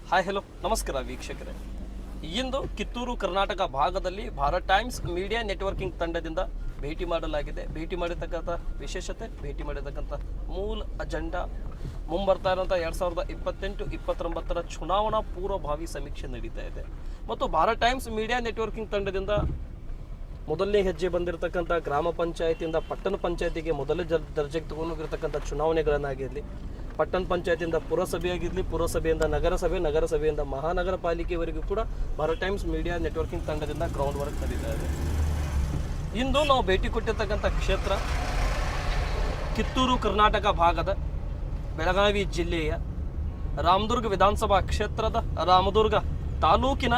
Hi hello ನಮಸ್ಕಾರ ವೀಕ್ಷಕರೇ. ಇಂದು ಕಿತ್ತೂರು ಕರ್ನಾಟಕ ಭಾಗದಲ್ಲಿ ಭಾರತ್ ಟೈಮ್ಸ್ ಮೀಡಿಯಾ ನೆಟ್ವರ್ಕಿಂಗ್ ತಂಡದಿಂದ ಭೇಟಿ ಮಾಡಲಾಗಿದೆ. ಭೇಟಿ ಮಾಡಿರ್ತಕ್ಕಂಥ ವಿಶೇಷತೆ, ಭೇಟಿ ಮಾಡಿರ್ತಕ್ಕಂಥ ಮೂಲ ಅಜೆಂಡಾ ಮುಂಬರ್ತಾ ಇರುವಂಥ 2028-29 ಚುನಾವಣಾ ಪೂರ್ವಭಾವಿ ಸಮೀಕ್ಷೆ ನಡೀತಾ ಇದೆ. ಮತ್ತು ಭಾರತ್ ಟೈಮ್ಸ್ ಮೀಡಿಯಾ ನೆಟ್ವರ್ಕಿಂಗ್ ತಂಡದಿಂದ ಮೊದಲನೇ ಹೆಜ್ಜೆ ಬಂದಿರತಕ್ಕಂಥ ಗ್ರಾಮ ಪಂಚಾಯತಿಯಿಂದ ಪಟ್ಟಣ ಪಂಚಾಯತಿಗೆ ಮೊದಲೇ ದರ್ಜೆಗೆ ತಗೊಂಡೋಗಿರ್ತಕ್ಕಂಥ ಚುನಾವಣೆಗಳನ್ನಾಗಿರಲಿ, ಪಟ್ಟಣ ಪಂಚಾಯತಿಯಿಂದ ಪುರಸಭೆ ಆಗಿರಲಿ, ಪುರಸಭೆಯಿಂದ ನಗರಸಭೆ, ನಗರಸಭೆಯಿಂದ ಮಹಾನಗರ ಪಾಲಿಕೆವರೆಗೂ ಕೂಡ ಭಾರತ್ ಟೈಮ್ಸ್ ಮೀಡಿಯಾ ನೆಟ್ವರ್ಕಿಂಗ್ ತಂಡದಿಂದ ಗ್ರೌಂಡ್ ವರ್ಕ್ ನಡೀತಾ ಇದೆ. ಇಂದು ನಾವು ಭೇಟಿ ಕೊಟ್ಟಿರ್ತಕ್ಕಂಥ ಕ್ಷೇತ್ರ ಕಿತ್ತೂರು ಕರ್ನಾಟಕ ಭಾಗದ ಬೆಳಗಾವಿ ಜಿಲ್ಲೆಯ ರಾಮದುರ್ಗ ವಿಧಾನಸಭಾ ಕ್ಷೇತ್ರದ ರಾಮದುರ್ಗ ತಾಲೂಕಿನ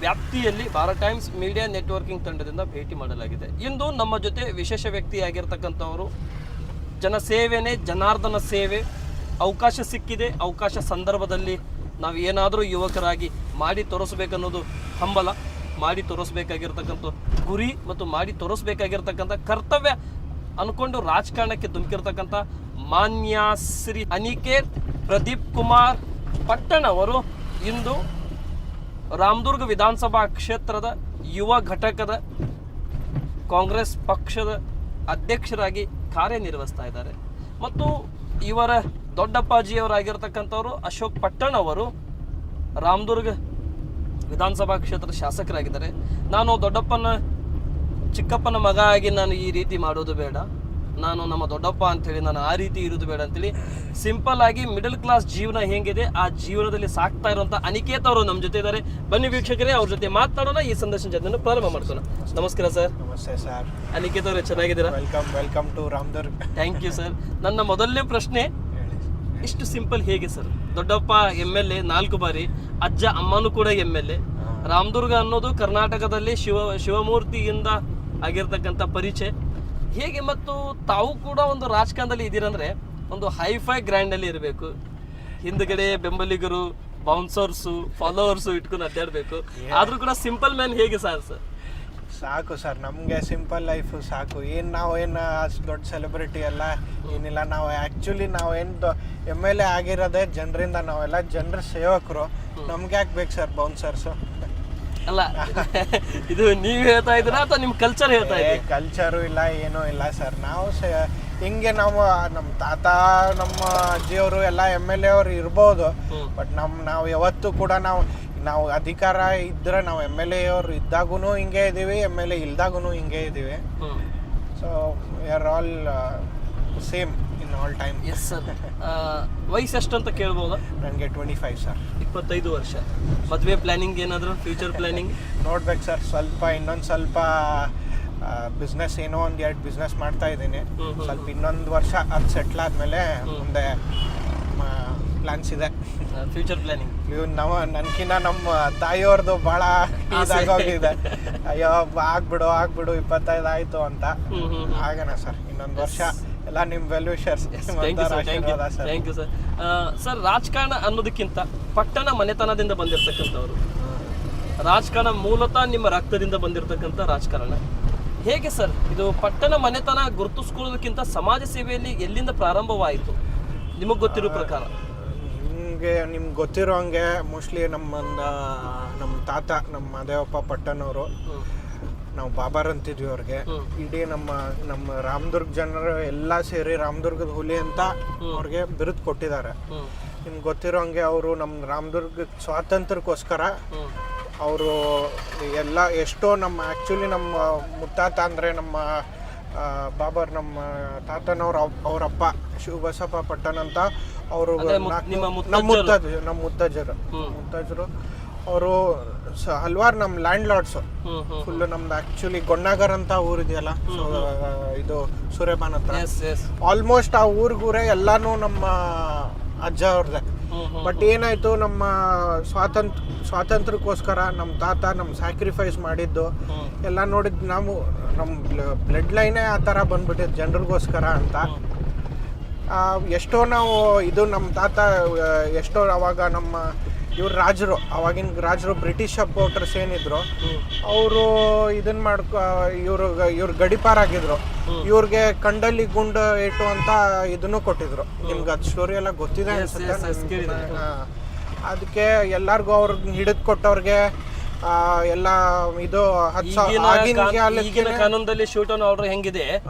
ವ್ಯಾಪ್ತಿಯಲ್ಲಿ ಭಾರತ್ ಟೈಮ್ಸ್ ಮೀಡಿಯಾ ನೆಟ್ವರ್ಕಿಂಗ್ ತಂಡದಿಂದ ಭೇಟಿ ಮಾಡಲಾಗಿದೆ. ಇಂದು ನಮ್ಮ ಜೊತೆ ವಿಶೇಷ ವ್ಯಕ್ತಿಯಾಗಿರ್ತಕ್ಕಂಥವರು, ಜನಸೇವೆನೇ ಜನಾರ್ದನ ಸೇವೆ, ಅವಕಾಶ ಸಿಕ್ಕಿದೆ, ಅವಕಾಶ ಸಂದರ್ಭದಲ್ಲಿ ನಾವು ಏನಾದರೂ ಯುವಕರಾಗಿ ಮಾಡಿ ತೋರಿಸ್ಬೇಕನ್ನೋದು ಹಂಬಲ, ಮಾಡಿ ತೋರಿಸ್ಬೇಕಾಗಿರ್ತಕ್ಕಂಥ ಗುರಿ ಮತ್ತು ಮಾಡಿ ತೋರಿಸ್ಬೇಕಾಗಿರ್ತಕ್ಕಂಥ ಕರ್ತವ್ಯ ಅಂದ್ಕೊಂಡು ರಾಜಕಾರಣಕ್ಕೆ ಧುಮುಕಿರ್ತಕ್ಕಂಥ ಮಾನ್ಯ ಶ್ರೀ ಅನಿಕೇತ್ ಪ್ರದೀಪ್ ಕುಮಾರ್ ಪಟ್ಟಣ್ ಅವರು ಇಂದು ರಾಮದುರ್ಗ ವಿಧಾನಸಭಾ ಕ್ಷೇತ್ರದ ಯುವ ಘಟಕದ ಕಾಂಗ್ರೆಸ್ ಪಕ್ಷದ ಅಧ್ಯಕ್ಷರಾಗಿ ಕಾರ್ಯನಿರ್ವಹಿಸ್ತಾ ಇದ್ದಾರೆ. ಮತ್ತು ಇವರ ದೊಡ್ಡಪ್ಪಾಜಿಯವರಾಗಿರ್ತಕ್ಕಂಥವರು ಅಶೋಕ್ ಪಟ್ಟಣ್ ಅವರು ರಾಮದುರ್ಗ ವಿಧಾನಸಭಾ ಕ್ಷೇತ್ರದ ಶಾಸಕರಾಗಿದ್ದಾರೆ. ನಾನು ದೊಡ್ಡಪ್ಪನ ಚಿಕ್ಕಪ್ಪನ ಮಗ ಆಗಿ ನಾನು ಈ ರೀತಿ ಮಾಡೋದು ಬೇಡ, ನಾನು ನಮ್ಮ ದೊಡ್ಡಪ್ಪ ಅಂಥೇಳಿ ನಾನು ಆ ರೀತಿ ಇರೋದು ಬೇಡ ಅಂತೇಳಿ ಸಿಂಪಲ್ ಆಗಿ ಮಿಡಲ್ ಕ್ಲಾಸ್ ಜೀವನ ಹೇಗಿದೆ ಆ ಜೀವನದಲ್ಲಿ ಸಾಕ್ತಾ ಇರುವಂಥ ಅನಿಕೇತ್ ಅವರು ನಮ್ಮ ಜೊತೆ ಇದ್ದಾರೆ. ಬನ್ನಿ ವೀಕ್ಷಕರೇ, ಅವ್ರ ಜೊತೆ ಮಾತನಾಡೋಣ, ಈ ಸಂದರ್ಶನ ಜೊತೆ ಪ್ರಾರಂಭ ಮಾಡ್ಸೋಣ. ನಮಸ್ಕಾರ ಸರ್. ನಮಸ್ತೆ ಸರ್. ಅನಿಕೇತ್ ಅವರೇ, ಚೆನ್ನಾಗಿದ್ದೀರಾ? Welcome to Ramdurg. Thank you sir. ನನ್ನ ಮೊದಲನೇ ಪ್ರಶ್ನೆ ಇಷ್ಟು ಸಿಂಪಲ್ ಹೇಗೆ ಸರ್? ದೊಡ್ಡಪ್ಪ MLA 4 ಬಾರಿ, ಅಜ್ಜ ಅಮ್ಮನೂ ಕೂಡ MLA. ರಾಮದುರ್ಗ ಅನ್ನೋದು ಕರ್ನಾಟಕದಲ್ಲಿ ಶಿವಮೂರ್ತಿಯಿಂದ ಆಗಿರ್ತಕ್ಕಂಥ ಪರಿಚಯ ಹೇಗೆ? ಮತ್ತು ತಾವು ಕೂಡ ಒಂದು ರಾಜಕಾರಣದಲ್ಲಿ ಇದ್ದೀರಂದ್ರೆ ಒಂದು ಹೈಫೈ ಗ್ರ್ಯಾಂಡಲ್ಲಿ ಇರಬೇಕು, ಹಿಂದ್ಗಡೆ ಬೆಂಬಲಿಗರು, ಬೌನ್ಸರ್ಸು, ಫಾಲೋವರ್ಸು ಇಟ್ಕೊಂಡು ಅಡ್ಡಾಡಬೇಕು. ಆದರೂ ಕೂಡ ಸಿಂಪಲ್ ಮ್ಯಾನ್ ಹೇಗೆ ಸರ್? ಸಾಕು ಸರ್, ನಮಗೆ ಸಿಂಪಲ್ ಲೈಫ್ ಸಾಕು. ನಾವೇನು ಅಷ್ಟು ದೊಡ್ಡ ಸೆಲೆಬ್ರಿಟಿ ಎಲ್ಲ ಏನಿಲ್ಲ. ನಾವು ಆ್ಯಕ್ಚುಲಿ ನಾವೇನು MLA ಆಗಿರೋದೇ ಜನರಿಂದ, ನಾವೆಲ್ಲ ಜನರ ಸೇವಕರು. ನಮ್ಗೆ ಯಾಕೆ ಬೇಕು ಸರ್ ಬೌನ್ಸರ್ಸು? ಅಲ್ಲ, ಇದು ನೀವು ಹೇಳ್ತಾ ಇದ್ದೀರಾ ಅಥವಾ ನಿಮ್ಮ ಕಲ್ಚರ್ ಹೇಳ್ತಾ ಇದ್ದೀರಾ? ಕಲ್ಚರು ಇಲ್ಲ, ಏನೂ ಇಲ್ಲ ಸರ್. ನಾವು ಹಿಂಗೆ ನಾವು ನಮ್ಮ ತಾತ, ನಮ್ಮ ಅಜ್ಜಿಯವರು ಎಲ್ಲ MLA ಅವರು ಇರ್ಬೋದು, ಬಟ್ ನಾವು ಯಾವತ್ತೂ ಕೂಡ ನಾವು ಅಧಿಕಾರ ಇದ್ರೆ ನಾವು MLA ಅವರು ಇದ್ದಾಗೂ ಹಿಂಗೆ ಇದ್ದೀವಿ, MLA ಇಲ್ದಾಗೂ ಹಿಂಗೆ ಇದ್ದೀವಿ. So we are all same in all time. Yes sir. ವಯಸ್ಸು ಎಷ್ಟು ಅಂತ ಕೇಳ್ಬೋದಾ? ನನಗೆ 25 ಸರ್. 25 ವರ್ಷ. ಮದುವೆ ಪ್ಲಾನಿಂಗ್ ಏನಾದರೂ, ಫ್ಯೂಚರ್ ಪ್ಲಾನಿಂಗ್? ನೋಡ್ಬೇಕು ಸರ್, ಇನ್ನೊಂದು ಸ್ವಲ್ಪ ಬಿಸ್ನೆಸ್, ಏನೋ ಒಂದು 2 ಬಿಸ್ನೆಸ್ ಮಾಡ್ತಾ ಇದ್ದೀನಿ. ಸ್ವಲ್ಪ ಇನ್ನೊಂದು ವರ್ಷ ಅದು ಸೆಟ್ಲ್ ಆದಮೇಲೆ ಮುಂದೆ ಪ್ಲಾನ್ಸ್ ಇದೆ. ಫ್ಯೂಚರ್ ಪ್ಲಾನಿಂಗ್ ನನ್ಕಿನ್ನ ನಮ್ಮ ತಾಯಿಯವ್ರದ್ದು ಭಾಳ ಇದಾಗೋಗಿದೆ. ಅಯ್ಯೋ ಆಗ್ಬಿಡು 25 ಆಯಿತು ಅಂತ. ಆಗಣ ಸರ್, ಇನ್ನೊಂದು ವರ್ಷ. ಎಲ್ಲ ನಿಮ್ಮ wellwishers. Thank you sir. Sir, ರಾಜಕಾರಣ ಅನ್ನೋದಕ್ಕಿಂತ ಪಟ್ಟಣ ಮನೆತನದಿಂದ ಬಂದಿರತಕ್ಕಂಥವ್ರು, ರಾಜಕಾರಣ ಮೂಲತಃ ನಿಮ್ಮ ರಕ್ತದಿಂದ ಬಂದಿರತಕ್ಕಂಥ ರಾಜಕಾರಣ ಹೇಗೆ ಸರ್? ಇದು ಪಟ್ಟಣ ಮನೆತನ ಗುರುತಿಸ್ಕೊಳ್ಳೋದಕ್ಕಿಂತ ಸಮಾಜ ಸೇವೆಯಲ್ಲಿ ಎಲ್ಲಿಂದ ಪ್ರಾರಂಭವಾಯಿತು ನಿಮಗೆ ಗೊತ್ತಿರೋ ಪ್ರಕಾರ? ನಿಮ್ಗೆ ಗೊತ್ತಿರೋ ಹಂಗೆ ಮೋಸ್ಟ್ಲಿ ನಮ್ಮ ತಾತ, ನಮ್ಮ ಮಹದೇವಪ್ಪ ಪಟ್ಟಣ್ ಅವರು, ನಾವು ಬಾಬಾರ್ ಅಂತಿದ್ವಿ ಅವ್ರಿಗೆ. ಇಡೀ ನಮ್ಮ ರಾಮದುರ್ಗ ಜನರು ಎಲ್ಲ ಸೇರಿ ರಾಮದುರ್ಗದ ಹುಲಿ ಅಂತ ಅವ್ರಿಗೆ ಬಿರುದು ಕೊಟ್ಟಿದ್ದಾರೆ. ನಿಮ್ಗೆ ಗೊತ್ತಿರೋ ಹಂಗೆ ಅವರು ನಮ್ಮ ರಾಮದುರ್ಗ ಸ್ವಾತಂತ್ರ್ಯಕ್ಕೋಸ್ಕರ ಅವರು ಎಲ್ಲ ಎಷ್ಟೋ ಆ್ಯಕ್ಚುಲಿ ನಮ್ಮ ಮುತ್ತಾತ ಅಂದರೆ ನಮ್ಮ ಬಾಬರ್, ನಮ್ಮ ತಾತನವ್ರ ಅವರಪ್ಪ ಶಿವಬಸಪ್ಪ ಪಟ್ಟಣ್ ಅಂತ ಅವರು, ನಮ್ಮ ಮುತ್ತಜ್ಜರು ಅವರು ಹಲವಾರು ನಮ್ಮ ಲ್ಯಾಂಡ್ ಲಾರ್ಡ್ಸು ಫುಲ್ಲು. ನಮ್ದು ಆ್ಯಕ್ಚುಲಿ ಗೊಣ್ಣಾಗರ್ ಅಂತ ಊರಿದೆಯಲ್ಲ, ಇದು ಸೂರ್ಯಪಾನ ಹತ್ರ, ಆಲ್ಮೋಸ್ಟ್ ಆ ಊರಿಗೂರೇ ಎಲ್ಲಾನು ನಮ್ಮ ಅಜ್ಜ ಅವ್ರದ್ದೆ. ಬಟ್ ಏನಾಯ್ತು, ನಮ್ಮ ಸ್ವಾತಂತ್ರ್ಯಕ್ಕೋಸ್ಕರ ನಮ್ಮ ತಾತ ನಮ್ಮ ಸ್ಯಾಕ್ರಿಫೈಸ್ ಮಾಡಿದ್ದು ಎಲ್ಲ ನೋಡಿದ್ದು ನಮ್ಮ ಬ್ಲಡ್ ಲೈನೇ ಆ ಥರ ಬಂದ್ಬಿಟ್ಟಿದ್ದು ಜನರಿಗೋಸ್ಕರ ಅಂತ. ಎಷ್ಟೋ ನಾವು ಇದು ನಮ್ಮ ತಾತ ಎಷ್ಟೋ ಅವಾಗ ನಮ್ಮ ಅವಾಗಿನ ರಾಜರು ಬ್ರಿಟಿಷ್ ಸಪೋರ್ಟರ್ಸ್ ಏನಿದ್ರು ಅವರು ಇದನ್ನ ಇವ್ರು ಗಡಿಪಾರಾಗಿದ್ರು. ಇವ್ರಿಗೆ ಕಂಡಲ್ಲಿ ಗುಂಡು ಏಟು ಅಂತ ಇದನ್ನು ಕೊಟ್ಟಿದ್ರು. ನಿಮ್ಗೆ ಅದು ಸ್ಟೋರಿ ಎಲ್ಲ ಗೊತ್ತಿದೆ ಅನ್ಸುತ್ತೆ. ಅದಕ್ಕೆ ಎಲ್ಲರಿಗೂ ಅವ್ರಿಗೆ ಹಿಡಿದು ಕೊಟ್ಟವ್ರಿಗೆ ಎಲ್ಲ ಇದು ಈಗಿನ ಕಾನೂನದಲ್ಲಿ ಶೂಟ್ ಆನ್ ಆರ್ಡರ್ ಹೆಂಗಿದೆ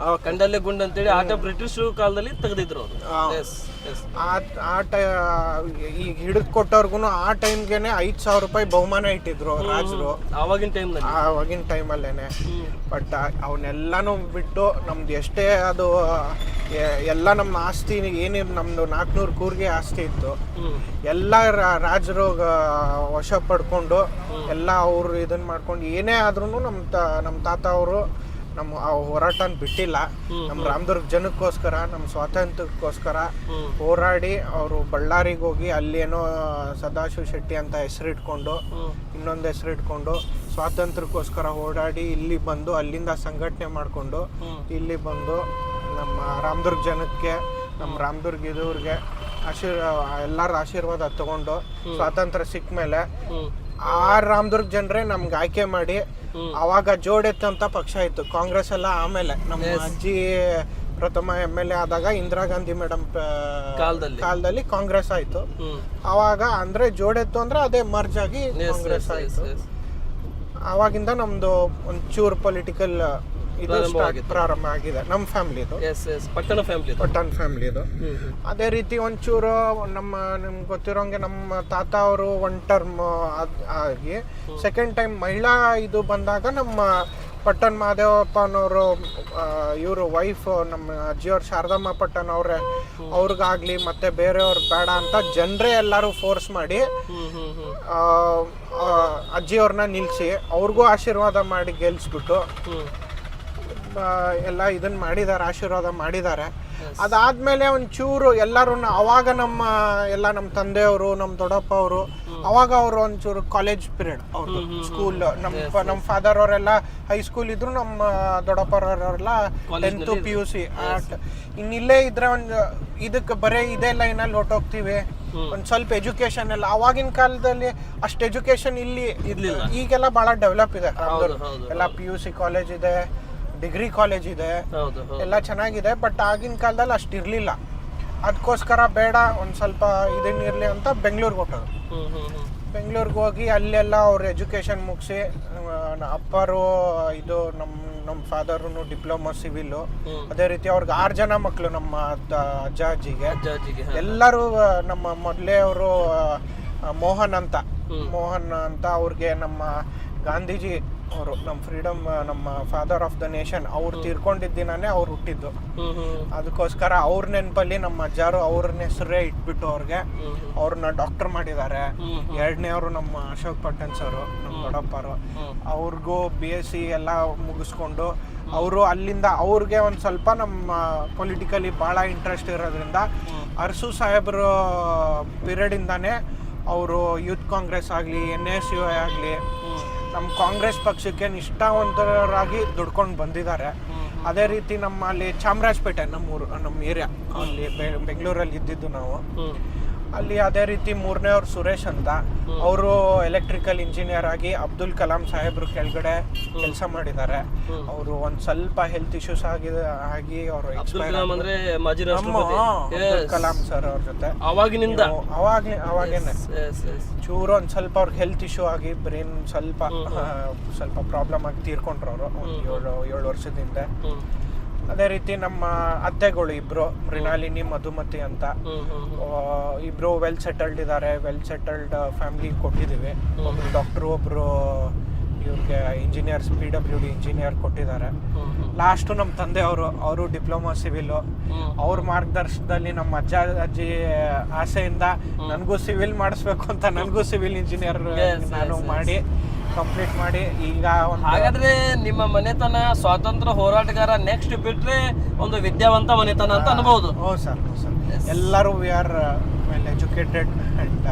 ಕಂಡಲ್ಲೇ ಗುಂಡ್ ಅಂತೇಳಿ ಆಟ ಬ್ರಿಟಿಷ್ ಕಾಲದಲ್ಲಿ ತೆಗೆದಿದ್ರು ಈಗ ಹಿಡಿದು ಕೊಟ್ಟವ್ರಿಗೂ ಆ ಟೈಮ್ಗೆನೆ 5,000 ರೂಪಾಯಿ ಬಹುಮಾನ ಇಟ್ಟಿದ್ರು ರಾಜರು ಆವಾಗಿನ ಟೈಮಲ್ಲೇನೆ. ಬಟ್ ಅವನ್ನೆಲ್ಲಾನು ಬಿಟ್ಟು ನಮ್ದು ಎಷ್ಟೇ ಅದು ಎಲ್ಲ ನಮ್ಮ ಆಸ್ತಿ ಏನಿರ್ ನಮ್ದು 400 ಕೂರ್ಗೆ ಆಸ್ತಿ ಇತ್ತು ಎಲ್ಲ ರಾಜರು ವಶ ಪಡ್ಕೊಂಡು ಎಲ್ಲ ಅವರು ಇದನ್ನ ಮಾಡ್ಕೊಂಡು ಏನೇ ಆದ್ರೂ ನಮ್ಮ ತಾತ ಅವರು ನಮ್ಮ ಹೋರಾಟನ ಬಿಟ್ಟಿಲ್ಲ. ನಮ್ಮ ರಾಮದುರ್ಗ ಜನಕ್ಕೋಸ್ಕರ ನಮ್ಮ ಸ್ವಾತಂತ್ರ್ಯಕ್ಕೋಸ್ಕರ ಹೋರಾಡಿ ಅವರು ಬಳ್ಳಾರಿಗೆ ಹೋಗಿ ಅಲ್ಲೇನೋ ಸದಾಶಿವ ಶೆಟ್ಟಿ ಅಂತ ಹೆಸರಿಟ್ಕೊಂಡು ಇನ್ನೊಂದು ಹೆಸರಿಟ್ಕೊಂಡು ಸ್ವಾತಂತ್ರ್ಯಕ್ಕೋಸ್ಕರ ಓಡಾಡಿ ಇಲ್ಲಿ ಬಂದು ಅಲ್ಲಿಂದ ಸಂಘಟನೆ ಮಾಡಿಕೊಂಡು ಇಲ್ಲಿ ಬಂದು ನಮ್ಮ ರಾಮದುರ್ಗ ಜನಕ್ಕೆ ನಮ್ಮ ರಾಮದುರ್ಗ ಇದವ್ರಿಗೆ ಎಲ್ಲರ ಆಶೀರ್ವಾದ ತಗೊಂಡು ಸ್ವಾತಂತ್ರ್ಯ ಸಿಕ್ಕ ಮೇಲೆ ಆ ರಾಮದುರ್ಗ ಜನರೇ ನಮ್ಗೆ ಆಯ್ಕೆ ಮಾಡಿ ಅವಾಗ ಜೋಡೆತ್ತು ಅಂತ ಪಕ್ಷ ಇತ್ತು. ಕಾಂಗ್ರೆಸ್ ಎಲ್ಲ ಆಮೇಲೆ ನಮ್ಮ ಅಜ್ಜಿ ಪ್ರಥಮ MLA ಆದಾಗ ಇಂದಿರಾ ಗಾಂಧಿ ಮೇಡಮ್ ಕಾಲದಲ್ಲಿ ಕಾಂಗ್ರೆಸ್ ಆಯ್ತು. ಅವಾಗ ಅಂದ್ರೆ ಜೋಡೆತ್ತು ಅಂದ್ರೆ ಅದೇ ಮರ್ಜ್ ಆಗಿ ಕಾಂಗ್ರೆಸ್ ಆಯ್ತು. ಅವಾಗಿಂದ ನಮ್ದು ಒಂಚೂರು ಪೊಲಿಟಿಕಲ್ ಇದು ಪ್ರಾರಂಭ ಆಗಿದೆ ನಮ್ಮ ಫ್ಯಾಮಿಲಿದು, ಪಟ್ಟಣ ಫ್ಯಾಮಿಲಿದು. ಅದೇ ರೀತಿ ಒಂಚೂರು ನಿಮ್ಗೆ ಗೊತ್ತಿರೋಂಗೆ ನಮ್ಮ ತಾತ ಅವರು 1 ಟರ್ಮ್ ಆಗಿ ಸೆಕೆಂಡ್ ಟೈಮ್ ಮಹಿಳಾ ಇದು ಬಂದಾಗ ನಮ್ಮ ಪಟ್ಟಣ ಮಹದೇವಪ್ಪನವರು ಇವರು ವೈಫ್ ನಮ್ಮ ಅಜ್ಜಿಯವ್ರು ಶಾರದಮ್ಮ ಪಟ್ಟಣ ಅವ್ರಿಗಾಗ್ಲಿ ಮತ್ತೆ ಬೇರೆಯವ್ರು ಬೇಡ ಅಂತ ಜನರೇ ಎಲ್ಲರೂ ಫೋರ್ಸ್ ಮಾಡಿ ಅಜ್ಜಿಯವ್ರನ್ನ ನಿಲ್ಸಿ ಅವ್ರಿಗೂ ಆಶೀರ್ವಾದ ಮಾಡಿ ಗೆಲ್ಸ್ಬಿಟ್ಟು ಎಲ್ಲ ಇದನ್ನ ಮಾಡಿದ್ದಾರೆ, ಆಶೀರ್ವಾದ ಮಾಡಿದ್ದಾರೆ. ಅದಾದ್ಮೇಲೆ ಒಂಚೂರು ಎಲ್ಲರೂ ಅವಾಗ ನಮ್ಮ ತಂದೆಯವರು ನಮ್ಮ ದೊಡ್ಡಪ್ಪ ಅವರು ಅವಾಗ ಅವರು ಒಂಚೂರು ಕಾಲೇಜ್ ಪೀರಿಯಡ್ ಅವ್ರದ್ದು ಸ್ಕೂಲ್ ನಮ್ಮ ಫಾದರ್ ಅವರೆಲ್ಲ ಹೈಸ್ಕೂಲ್ ಇದ್ರು, ನಮ್ಮ ದೊಡ್ಡಪ್ಪರವರೆಲ್ಲ 10th PUC. ಇನ್ನಿಲ್ಲೇ ಇದ್ರೆ ಒಂದು ಇದಕ್ಕೆ ಬರೀ ಇದೇ ಲೈನಲ್ಲಿ ಹೊಟ್ಟೋಗ್ತೀವಿ. ಒಂದ್ ಸ್ವಲ್ಪ ಎಜುಕೇಶನ್ ಎಲ್ಲ ಅವಾಗಿನ ಕಾಲದಲ್ಲಿ ಅಷ್ಟು ಎಜುಕೇಶನ್ ಇಲ್ಲಿ ಇರ್ಲಿಲ್ಲ. ಈಗೆಲ್ಲ ಬಹಳ ಡೆವಲಪ್ ಇದೆ. ಎಲ್ಲ PUC ಕಾಲೇಜ್ ಇದೆ, ಡಿಗ್ರಿ ಕಾಲೇಜ್ ಇದೆ, ಎಲ್ಲ ಚೆನ್ನಾಗಿದೆ. ಬಟ್ ಆಗಿನ ಕಾಲದಲ್ಲಿ ಅಷ್ಟು ಇರ್ಲಿಲ್ಲ. ಅದಕ್ಕೋಸ್ಕರ ಬೇಡ ಒಂದ್ ಸ್ವಲ್ಪ ಇದನ್ನಿರ್ಲಿ ಅಂತ ಬೆಂಗಳೂರಿಗೆ ಹೊಟ್ಟೋದು. ಬೆಂಗಳೂರಿಗೆ ಹೋಗಿ ಅಲ್ಲೆಲ್ಲ ಅವ್ರ ಎಜುಕೇಶನ್ ಮುಗಿಸಿ ಅಪ್ಪರು ಇದು ನಮ್ಮ ಫಾದರ್ನು ಡಿಪ್ಲೊಮಾ ಸಿವಿಲ್. ಅದೇ ರೀತಿ ಅವ್ರಿಗೆ 6 ಜನ ಮಕ್ಕಳು ನಮ್ಮ ಅಜ್ಜ ಅಜ್ಜಿಗೆ. ಎಲ್ಲರೂ ನಮ್ಮ ಮೊದಲೇ ಅವರು ಮೋಹನ್ ಅಂತ ಅವ್ರಿಗೆ ನಮ್ಮ ಗಾಂಧೀಜಿ ಅವರು ನಮ್ಮ ಫ್ರೀಡಮ್ ನಮ್ಮ ಫಾದರ್ ಆಫ್ ದ ನೇಷನ್ ಅವ್ರು ತೀರ್ಕೊಂಡಿದ್ದ ದಿನಾನೇ ಅವ್ರು ಹುಟ್ಟಿದ್ದು. ಅದಕ್ಕೋಸ್ಕರ ಅವ್ರ ನೆನಪಲ್ಲಿ ನಮ್ಮ ಅಜ್ಜಾರು ಅವ್ರನ್ನ ಹೆಸರೇ ಇಟ್ಬಿಟ್ಟು ಅವ್ರನ್ನ ಡಾಕ್ಟರ್ ಮಾಡಿದ್ದಾರೆ. 2ನೇ ಅವರು ನಮ್ಮ ಅಶೋಕ್ ಪಟ್ಟಣ್ ಸರ್ ನಮ್ಮ ದೊಡ್ಡಪ್ಪರು, ಅವ್ರಿಗೂ BSc ಎಲ್ಲ ಮುಗಿಸ್ಕೊಂಡು ಅವರು ಅಲ್ಲಿಂದ ಅವ್ರಿಗೆ ಒಂದು ಸ್ವಲ್ಪ ನಮ್ಮ ಪೊಲಿಟಿಕಲಿ ಭಾಳ ಇಂಟ್ರೆಸ್ಟ್ ಇರೋದ್ರಿಂದ ಅರಸು ಸಾಹೇಬ್ರ ಪೀರಿಯಡಿಂದಾನೇ ಅವರು ಯೂತ್ ಕಾಂಗ್ರೆಸ್ ಆಗಲಿ NASUI ಆಗಲಿ ನಮ್ಮ ಕಾಂಗ್ರೆಸ್ ಪಕ್ಷಕ್ಕೆ ನಿಷ್ಠಾವಂತರಾಗಿ ದುಡ್ಕೊಂಡು ಬಂದಿದ್ದಾರೆ. ಅದೇ ರೀತಿ ನಮ್ಮ ಅಲ್ಲಿ ಚಾಮರಾಜಪೇಟೆ ನಮ್ಮ ಏರಿಯಾ ಅಲ್ಲಿ ಬೆಂಗಳೂರಲ್ಲಿ ಇದ್ದಿದ್ದು ನಾವು. ಅಲ್ಲಿ ಅದೇ ರೀತಿ 3ನೇವ್ರು ಸುರೇಶ್ ಅಂತ ಅವರು ಎಲೆಕ್ಟ್ರಿಕಲ್ ಇಂಜಿನಿಯರ್ ಆಗಿ ಅಬ್ದುಲ್ ಕಲಾಂ ಸಾಹೇಬ್ರು ಕೆಳಗಡೆ ಕೆಲಸ ಮಾಡಿದ್ದಾರೆ. ಅವರು ಒಂದ್ ಸ್ವಲ್ಪ ಹೆಲ್ತ್ ಇಶ್ಯೂಸ್ ಆಗಿ ಅವರು ಕಲಾಂ ಸರ್ ಅವ್ರ ಜೊತೆ ಅವಾಗೇನೆ ಚೂರು ಒಂದ್ ಸ್ವಲ್ಪ ಅವ್ರಿಗೆ ಹೆಲ್ತ್ ಇಶ್ಯೂ ಆಗಿ ಬ್ರೈನ್ ಸ್ವಲ್ಪ ಪ್ರಾಬ್ಲಮ್ ಆಗಿ ತೀರ್ಕೊಂಡ್ರು ಅವರು 7 ವರ್ಷದಿಂದ. ಅದೇ ರೀತಿ ನಮ್ಮ ಅತ್ತೆಗಳು ಇಬ್ರು ಮೃಣಾಲಿನಿ ಮಧುಮತಿ ಅಂತ ಇಬ್ರು ವೆಲ್ ಸೆಟಲ್ಡ್ ಇದ್ದಾರೆ. ವೆಲ್ ಸೆಟಲ್ಡ್ ಫ್ಯಾಮಿಲಿ ಕೊಟ್ಟಿದ್ದೀವಿ. ಒಬ್ರು ಡಾಕ್ಟರ್, ಒಬ್ರು ಇವ್ರಿಗೆ ಇಂಜಿನಿಯರ್ಸ್ PWD ಇಂಜಿನಿಯರ್ ಕೊಟ್ಟಿದ್ದಾರೆ. ಲಾಸ್ಟು ನಮ್ಮ ಅವರು ಡಿಪ್ಲೊಮಾ ಸಿವಿಲ್. ಅವ್ರ ಮಾರ್ಗದರ್ಶನದಲ್ಲಿ ನಮ್ಮ ಅಜ್ಜ ಅಜ್ಜಿ ಆಸೆಯಿಂದ ನನಗೂ ಸಿವಿಲ್ ಮಾಡಿಸ್ಬೇಕು ಅಂತ ನನಗೂ ಸಿವಿಲ್ ಇಂಜಿನಿಯರ್ ನಾನು ಮಾಡಿ ಕಂಪ್ಲೀಟ್ ಮಾಡಿ ಈಗ ಹಾಗಾದ್ರೆ ನಿಮ್ಮ ಮನೆತನ ಸ್ವಾತಂತ್ರ್ಯ ಹೋರಾಟಗಾರ ನೆಕ್ಸ್ಟ್ ಬಿಟ್ರೆ ಒಂದು ವಿದ್ಯಾವಂತ ಮನೆತನ ಅಂತ ಅನ್ಬಹುದು. ಸರ್ ಎಲ್ಲರೂ we are well educated and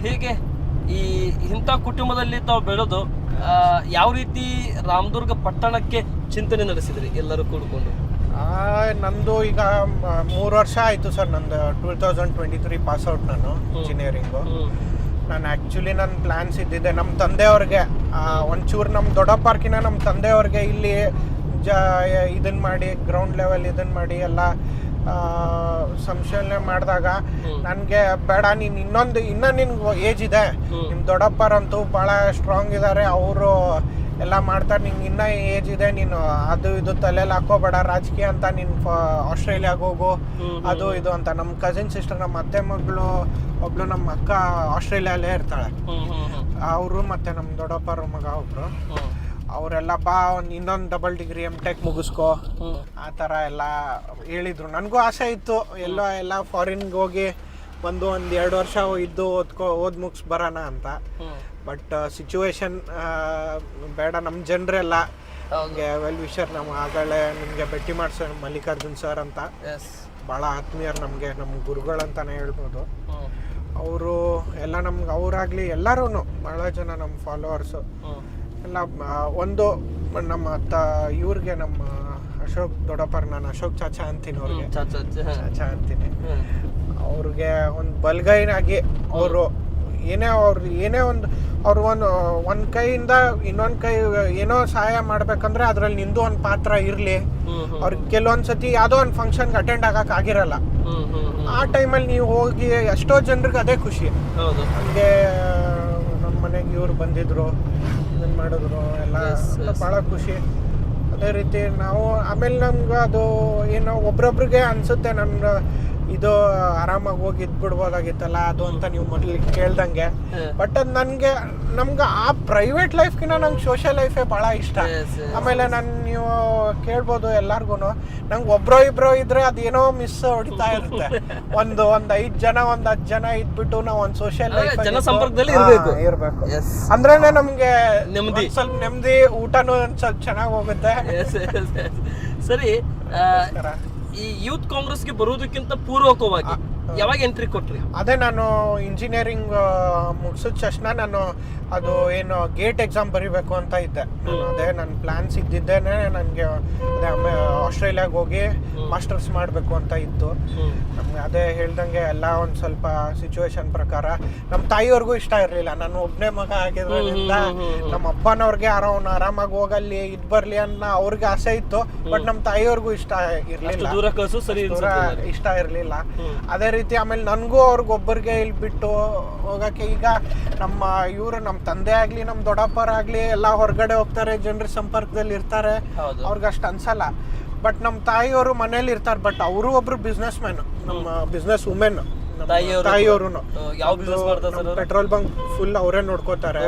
ಹೀಗೆ ಇಂಥ ಕುಟುಂಬದಲ್ಲಿ ತಾವು ಬೆಳೆದು ಯಾವ ರೀತಿ ರಾಮದುರ್ಗ ಪಟ್ಟಣಕ್ಕೆ ಚಿಂತನೆ ನಡೆಸಿದ್ರಿ ಎಲ್ಲರೂ ಕೂಡಿಕೊಂಡು? ನಂದು ಈಗ 3 ವರ್ಷ ಆಯ್ತು ಸರ್. ನಂದು 2023 ಪಾಸ್ ಔಟ್ ನಾನು ಇಂಜಿನಿಯರಿಂಗು. ನಾನು ಆ್ಯಕ್ಚುಲಿ ನನ್ನ ಪ್ಲ್ಯಾನ್ಸ್ ಇದ್ದಿದ್ದೆ ನಮ್ಮ ತಂದೆಯವ್ರಿಗೆ ಒಂಚೂರು ನಮ್ಮ ದೊಡ್ಡಪ್ಪರ್ಕಿನ ನಮ್ಮ ತಂದೆಯವ್ರಿಗೆ ಇಲ್ಲಿ ಇದನ್ನು ಮಾಡಿ ಗ್ರೌಂಡ್ ಲೆವೆಲ್ ಇದನ್ನು ಮಾಡಿ ಎಲ್ಲ ಸಂಶೋಧನೆ ಮಾಡಿದಾಗ ನನಗೆ ಬೇಡ ನೀನು ಇನ್ನೂ ನಿನ್ಗೆ ಏಜ್ ಇದೆ, ನಿಮ್ಮ ದೊಡ್ಡಪ್ಪರಂತೂ ಭಾಳ ಸ್ಟ್ರಾಂಗ್ ಇದ್ದಾರೆ, ಅವರು ಎಲ್ಲ ಮಾಡ್ತಾರೆ, ನಿಂಗೆ ಇನ್ನೂ ಏಜ್ ಇದೆ, ನೀನು ಅದು ಇದು ತಲೆಯಲ್ಲಿ ಹಾಕೋಬೇಡ ರಾಜಕೀಯ ಅಂತ, ನೀನು ಆಸ್ಟ್ರೇಲಿಯಾಗೆ ಹೋಗು ಅದು ಇದು ಅಂತ. ನಮ್ಮ ಕಸಿನ್ ಸಿಸ್ಟರ್, ನಮ್ಮ ಅತ್ತೆ ಮಗಳು ಒಬ್ಳು, ನಮ್ಮ ಅಕ್ಕ ಆಸ್ಟ್ರೇಲಿಯಲ್ಲೇ ಇರ್ತಾಳೆ, ಅವರು ಮತ್ತು ನಮ್ಮ ದೊಡ್ಡಪ್ಪರ ಮಗ ಒಬ್ರು, ಅವರೆಲ್ಲ ಬಾ ಇನ್ನೊಂದು ಡಬಲ್ ಡಿಗ್ರಿ M.Tech ಮುಗಿಸ್ಕೋ ಆ ಥರ ಎಲ್ಲ ಹೇಳಿದ್ರು. ನನಗೂ ಆಸೆ ಇತ್ತು ಎಲ್ಲ ಫಾರಿನ್ಗೆ ಹೋಗಿ ಒಂದು 2 ವರ್ಷ ಇದ್ದು ಓದ್ ಮುಗಿಸ್ ಬರೋಣ ಅಂತ. ಬಟ್ ಸಿಚುವೇಶನ್ ಬೇಡ, ನಮ್ಮ ಜನರೆಲ್ಲ ವೆಲ್ ವಿಶರ್, ನಮ್ಮ ಆಗಲೇ ನಿಮಗೆ ಭೇಟಿ ಮಾಡ್ಸೋ ಮಲ್ಲಿಕಾರ್ಜುನ್ ಸರ್ ಅಂತ, ಭಾಳ ಆತ್ಮೀಯರು ನಮಗೆ, ನಮ್ಮ ಗುರುಗಳಂತಾನೆ ಹೇಳ್ಬೋದು. ಅವರು ಎಲ್ಲ ನಮ್ಗೆ ಅವರಾಗಲಿ ಎಲ್ಲರೂ ಭಾಳ ಜನ ನಮ್ಮ ಫಾಲೋವರ್ಸು ಎಲ್ಲ ಒಂದು ನಮ್ಮ ಇವ್ರಿಗೆ, ನಮ್ಮ ಅಶೋಕ್ ದೊಡ್ಡಪ್ಪರ್, ನಾನು ಅಶೋಕ್ ಚಾಚಾ ಅಂತೀನಿ, ಅವ್ರಿಗೆ ಚಾಚಾ ಅಂತೀನಿ, ಅವ್ರಿಗೆ ಒಂದು ಬಲ್ಗೈನಾಗಿ ಅವರು ಏನೇ ಒಂದು ಕೈಯಿಂದ ಇನ್ನೊಂದು ಕೈ ಏನೋ ಸಹಾಯ ಮಾಡ್ಬೇಕಂದ್ರೆ ಅದ್ರಲ್ಲಿ ನಿಂದು ಒಂದು ಪಾತ್ರ ಇರಲಿ. ಅವ್ರಿಗೆ ಕೆಲವೊಂದ್ಸತಿ ಯಾವುದೋ ಒಂದು ಫಂಕ್ಷನ್ಗೆ ಅಟೆಂಡ್ ಆಗಿರಲ್ಲ, ಆ ಟೈಮಲ್ಲಿ ನೀವು ಹೋಗಿ ಎಷ್ಟೋ ಜನರಿಗೆ ಅದೇ ಖುಷಿ. ಹಂಗೆ ನಮ್ಮ ಮನೆಗೆ ಇವ್ರು ಬಂದಿದ್ರು, ಇದನ್ನು ಮಾಡಿದ್ರು, ಎಲ್ಲ ಭಾಳ ಖುಷಿ. ಅದೇ ರೀತಿ ನಾವು ಆಮೇಲೆ ನಮ್ಗೆ ಅದು ಏನೋ ಒಬ್ರೊಬ್ರಿಗೆ ಅನಿಸುತ್ತೆ, ನನ್ನ ಇದು ಆರಾಮಾಗಿ ಹೋಗಿ ಇದ್ಬಿಡ್ಬೋದಾಗಿತ್ತಲ್ಲ ಅದು ಅಂತ ನೀವು ಮೊದಲಿಗೆ ಕೇಳ್ದಂಗೆ. ಬಟ್ ಅದು ನಮ್ಗೆ ಆ ಪ್ರೈವೇಟ್ ಲೈಫ್ಗಿನ್ನ ನಂಗೆ ಸೋಷಿಯಲ್ ಲೈಫೇ ಭಾಳ ಇಷ್ಟ. ಆಮೇಲೆ ನೀವು ಕೇಳ್ಬೋದು ಎಲ್ಲಾರ್ಗು, ನಂಗೆ ಒಬ್ರೋ ಇಬ್ರೋ ಇದ್ರೆ ಅದೇನೋ ಮಿಸ್ ಹೊಡಿತಾ ಇರುತ್ತೆ. ಒಂದು 5 ಜನ 10 ಜನ ಇದ್ಬಿಟ್ಟು ನಾವು ಒಂದು ಸೋಷಿಯಲ್ ಲೈಫ್ ಇರ್ಬೇಕು ಅಂದ್ರೆ ನಮ್ಗೆ ಸ್ವಲ್ಪ ನೆಮ್ಮದಿ, ಊಟನೂ ಒಂದ್ ಸ್ವಲ್ಪ ಚೆನ್ನಾಗಿ ಹೋಗುತ್ತೆ. ಸರಿ, ಈ ಯೂತ್ ಕಾಂಗ್ರೆಸ್ಗೆ ಬರುವುದಕ್ಕಿಂತ ಪೂರ್ವಕವಾಗಿ ಯಾವಾಗ ಎಂಟ್ರಿ ಕೊಟ್ರಿ? ಅದೇ ನಾನು ಇಂಜಿನಿಯರಿಂಗ್ ಮುಗಿಸಿದ ತಕ್ಷಣ ನಾನು ಅದು ಏನು ಗೇಟ್ ಎಕ್ಸಾಮ್ ಬರೀಬೇಕು ಅಂತ ಇದ್ದೆ. ಅದೇ ನನ್ನ ಪ್ಲಾನ್ಸ್ ಇದ್ದಿದ್ದೇನೆ, ನನಗೆ ಅದೇ ಆಸ್ಟ್ರೇಲಿಯಾಗೆ ಹೋಗಿ ಮಾಸ್ಟರ್ಸ್ ಮಾಡಬೇಕು ಅಂತ ಇತ್ತು. ನಮ್ಗೆ ಅದೇ ಹೇಳ್ದಂಗೆ ಎಲ್ಲ ಒಂದು ಸ್ವಲ್ಪ ಸಿಚುವೇಶನ್ ಪ್ರಕಾರ ನಮ್ಮ ತಾಯಿಯವ್ರಿಗೂ ಇಷ್ಟ ಇರಲಿಲ್ಲ, ನಾನು ಒಬ್ಬನೇ ಮಗ ಆಗಿರೋದ್ರಿಂದ. ನಮ್ಮ ಅಪ್ಪನವ್ರಿಗೆ ಆರಾಮಾಗಿ ಹೋಗಲ್ಲಿ ಇದು ಬರಲಿ ಅನ್ನೋ ಅವ್ರಿಗೆ ಆಸೆ ಇತ್ತು, ಬಟ್ ನಮ್ಮ ತಾಯಿಯವ್ರಿಗೂ ಇಷ್ಟ ಇರಲಿಲ್ಲ, ಇಷ್ಟ ಇರಲಿಲ್ಲ. ಅದೇ ರೀತಿ ಆಮೇಲೆ ನನಗೂ ಅವ್ರಿಗೊಬ್ಬರಿಗೆ ಇಲ್ಲಿ ಬಿಟ್ಟು ಹೋಗಕ್ಕೆ, ಈಗ ನಮ್ಮ ತಂದೆ ಆಗ್ಲಿ ನಮ್ಮ ದೊಡ್ಡಪ್ಪರಾಗ್ಲಿ ಎಲ್ಲ ಹೊರಗಡೆ ಹೋಗ್ತಾರೆ, ಜನರ ಸಂಪರ್ಕದಲ್ಲಿ ಇರ್ತಾರೆ, ಅವ್ರಿಗೆ ಅಷ್ಟು ಅನ್ಸಲ್ಲ. ಬಟ್ ನಮ್ಮ ತಾಯಿಯವರು ಮನೇಲಿ ಇರ್ತಾರೆ, ಬಟ್ ಅವರು ಒಬ್ರು ಬಿಸ್ನೆಸ್ ಮ್ಯಾನ್, ನಮ್ಮ ಬಿಸ್ನೆಸ್ ವುಮೆನ್ ತಾಯಿಯವರು. ಪೆಟ್ರೋಲ್ ಬಂಕ್ ಫುಲ್ ಅವರೇ ನೋಡ್ಕೋತಾರೆ,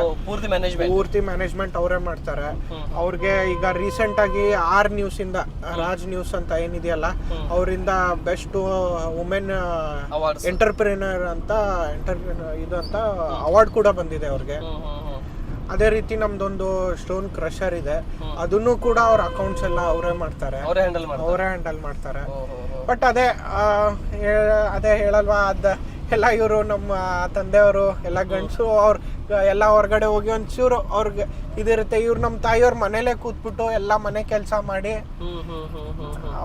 ಪೂರ್ತಿ ಮ್ಯಾನೇಜ್ಮೆಂಟ್ ಅವರೇ ಮಾಡ್ತಾರೆ. ಅವ್ರಿಗೆ ಈಗ ರೀಸೆಂಟ್ ಆಗಿ ಆರ್ ನ್ಯೂಸ್ ಇಂದ, ರಾಜ್ ನ್ಯೂಸ್ ಅಂತ ಏನಿದೆಯಲ್ಲ, ಅವರಿಂದ ಬೆಸ್ಟ್ ವುಮೆನ್ ಎಂಟರ್ಪ್ರಿನರ್ ಅಂತ ಇದು ಅಂತ ಅವಾರ್ಡ್ ಕೂಡ ಬಂದಿದೆ ಅವ್ರಿಗೆ. ಅದೇ ರೀತಿ ನಮ್ದೊಂದು ಸ್ಟೋನ್ ಕ್ರಷರ್ ಇದೆ, ಅದನ್ನು ಕೂಡ ಅವ್ರ ಅಕೌಂಟ್ಸ್ ಎಲ್ಲ ಅವರೇ ಮಾಡ್ತಾರೆ, ಅವರೇ ಹ್ಯಾಂಡಲ್ ಮಾಡ್ತಾರೆ. ಬಟ್ ಅದೇ ಹೇಳಲ್ವಾ, ಎಲ್ಲ ಇವರು ನಮ್ಮ ತಂದೆಯವರು ಎಲ್ಲ ಗಂಡಸು, ಅವ್ರು ಎಲ್ಲ ಹೊರಗಡೆ ಹೋಗಿ ಒಂಚೂರು ಅವ್ರಿಗೆ ಇದಿರುತ್ತೆ. ಇವ್ರು ನಮ್ಮ ತಾಯಿಯವ್ರ ಮನೇಲೆ ಕೂತ್ಬಿಟ್ಟು ಎಲ್ಲ ಮನೆ ಕೆಲಸ ಮಾಡಿ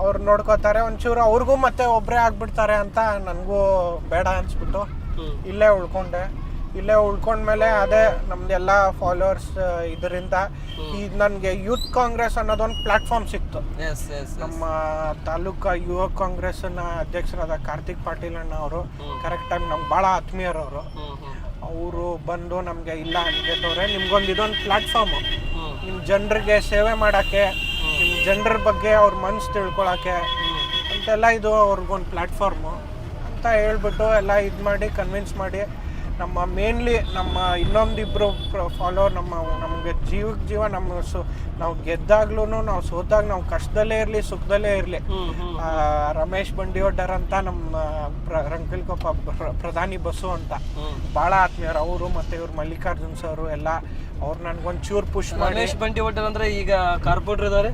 ಅವ್ರು ನೋಡ್ಕೋತಾರೆ. ಒಂಚೂರು ಅವ್ರಿಗೂ ಮತ್ತೆ ಒಬ್ಬರೇ ಆಗ್ಬಿಡ್ತಾರೆ ಅಂತ ನನಗೂ ಬೇಡ ಅನ್ಸ್ಬಿಟ್ಟು ಇಲ್ಲೇ ಉಳ್ಕೊಂಡ್ಮೇಲೆ ಅದೇ ನಮ್ದೆಲ್ಲ ಫಾಲೋವರ್ಸ್ ಇದರಿಂದ ಈಗ ನನಗೆ ಯೂತ್ ಕಾಂಗ್ರೆಸ್ ಅನ್ನೋದೊಂದು ಪ್ಲಾಟ್ಫಾರ್ಮ್ ಸಿಕ್ತು. ನಮ್ಮ ತಾಲೂಕಾ ಯುವ ಕಾಂಗ್ರೆಸ್ನ ಅಧ್ಯಕ್ಷರಾದ ಕಾರ್ತಿಕ್ ಪಾಟೀಲ್ ಅಣ್ಣ ಅವರು, ಕರೆಕ್ಟ್ ಟೈಮ್ ನಮ್ಗೆ ಭಾಳ ಆತ್ಮೀಯರವರು, ಅವರು ಬಂದು ನಮಗೆ ಇಲ್ಲ ಅನ್ಗೆತವ್ರೆ, ನಿಮ್ಗೊಂದು ಇದೊಂದು ಪ್ಲಾಟ್ಫಾರ್ಮು, ನಿಮ್ಮ ಜನರಿಗೆ ಸೇವೆ ಮಾಡೋಕ್ಕೆ, ನಿಮ್ಮ ಜನರ ಬಗ್ಗೆ ಅವ್ರ ಮನ್ಸು ತಿಳ್ಕೊಳಕ್ಕೆ ಅಂತೆಲ್ಲ ಇದು ಅವ್ರಿಗೊಂದು ಪ್ಲಾಟ್ಫಾರ್ಮು ಅಂತ ಹೇಳ್ಬಿಟ್ಟು ಎಲ್ಲ ಇದು ಮಾಡಿ ಕನ್ವಿನ್ಸ್ ಮಾಡಿ ನಮ್ಮ ಮೇನ್ಲಿ ನಮ್ಮ ಇನ್ನೊಂದಿಬ್ರು ಫಾಲೋವರ್, ನಮಗೆ ಜೀವ ನಾವು ಗೆದ್ದಾಗ್ಲೂ, ನಾವು ಸೋತಾಗ, ನಾವು ಕಷ್ಟದಲ್ಲೇ ಇರಲಿ ಸುಖದಲ್ಲೇ ಇರಲಿ, ರಮೇಶ್ ಬಂಡಿವಡ್ಡರ್ ಅಂತ ನಮ್ಮ ರಂಗಲ್ಕೊಪ್ಪ ಪ್ರಧಾನಿ ಬಸ್ಸು ಅಂತ ಭಾಳ ಆತ್ಮೀಯರು ಅವರು, ಮತ್ತೆ ಇವ್ರು ಮಲ್ಲಿಕಾರ್ಜುನ್ ಸರ್ ಎಲ್ಲ ಅವ್ರು ನನ್ಗೊಂಚೂರು ಪುಷ್ ಮಾಡಿ. ರಮೇಶ್ ಬಂಡಿವಡ್ಡರ್ ಅಂದ್ರೆ ಈಗ ಕಾರ್ಪೊರೇಟರ್ ಇದ್ದಾರೆ,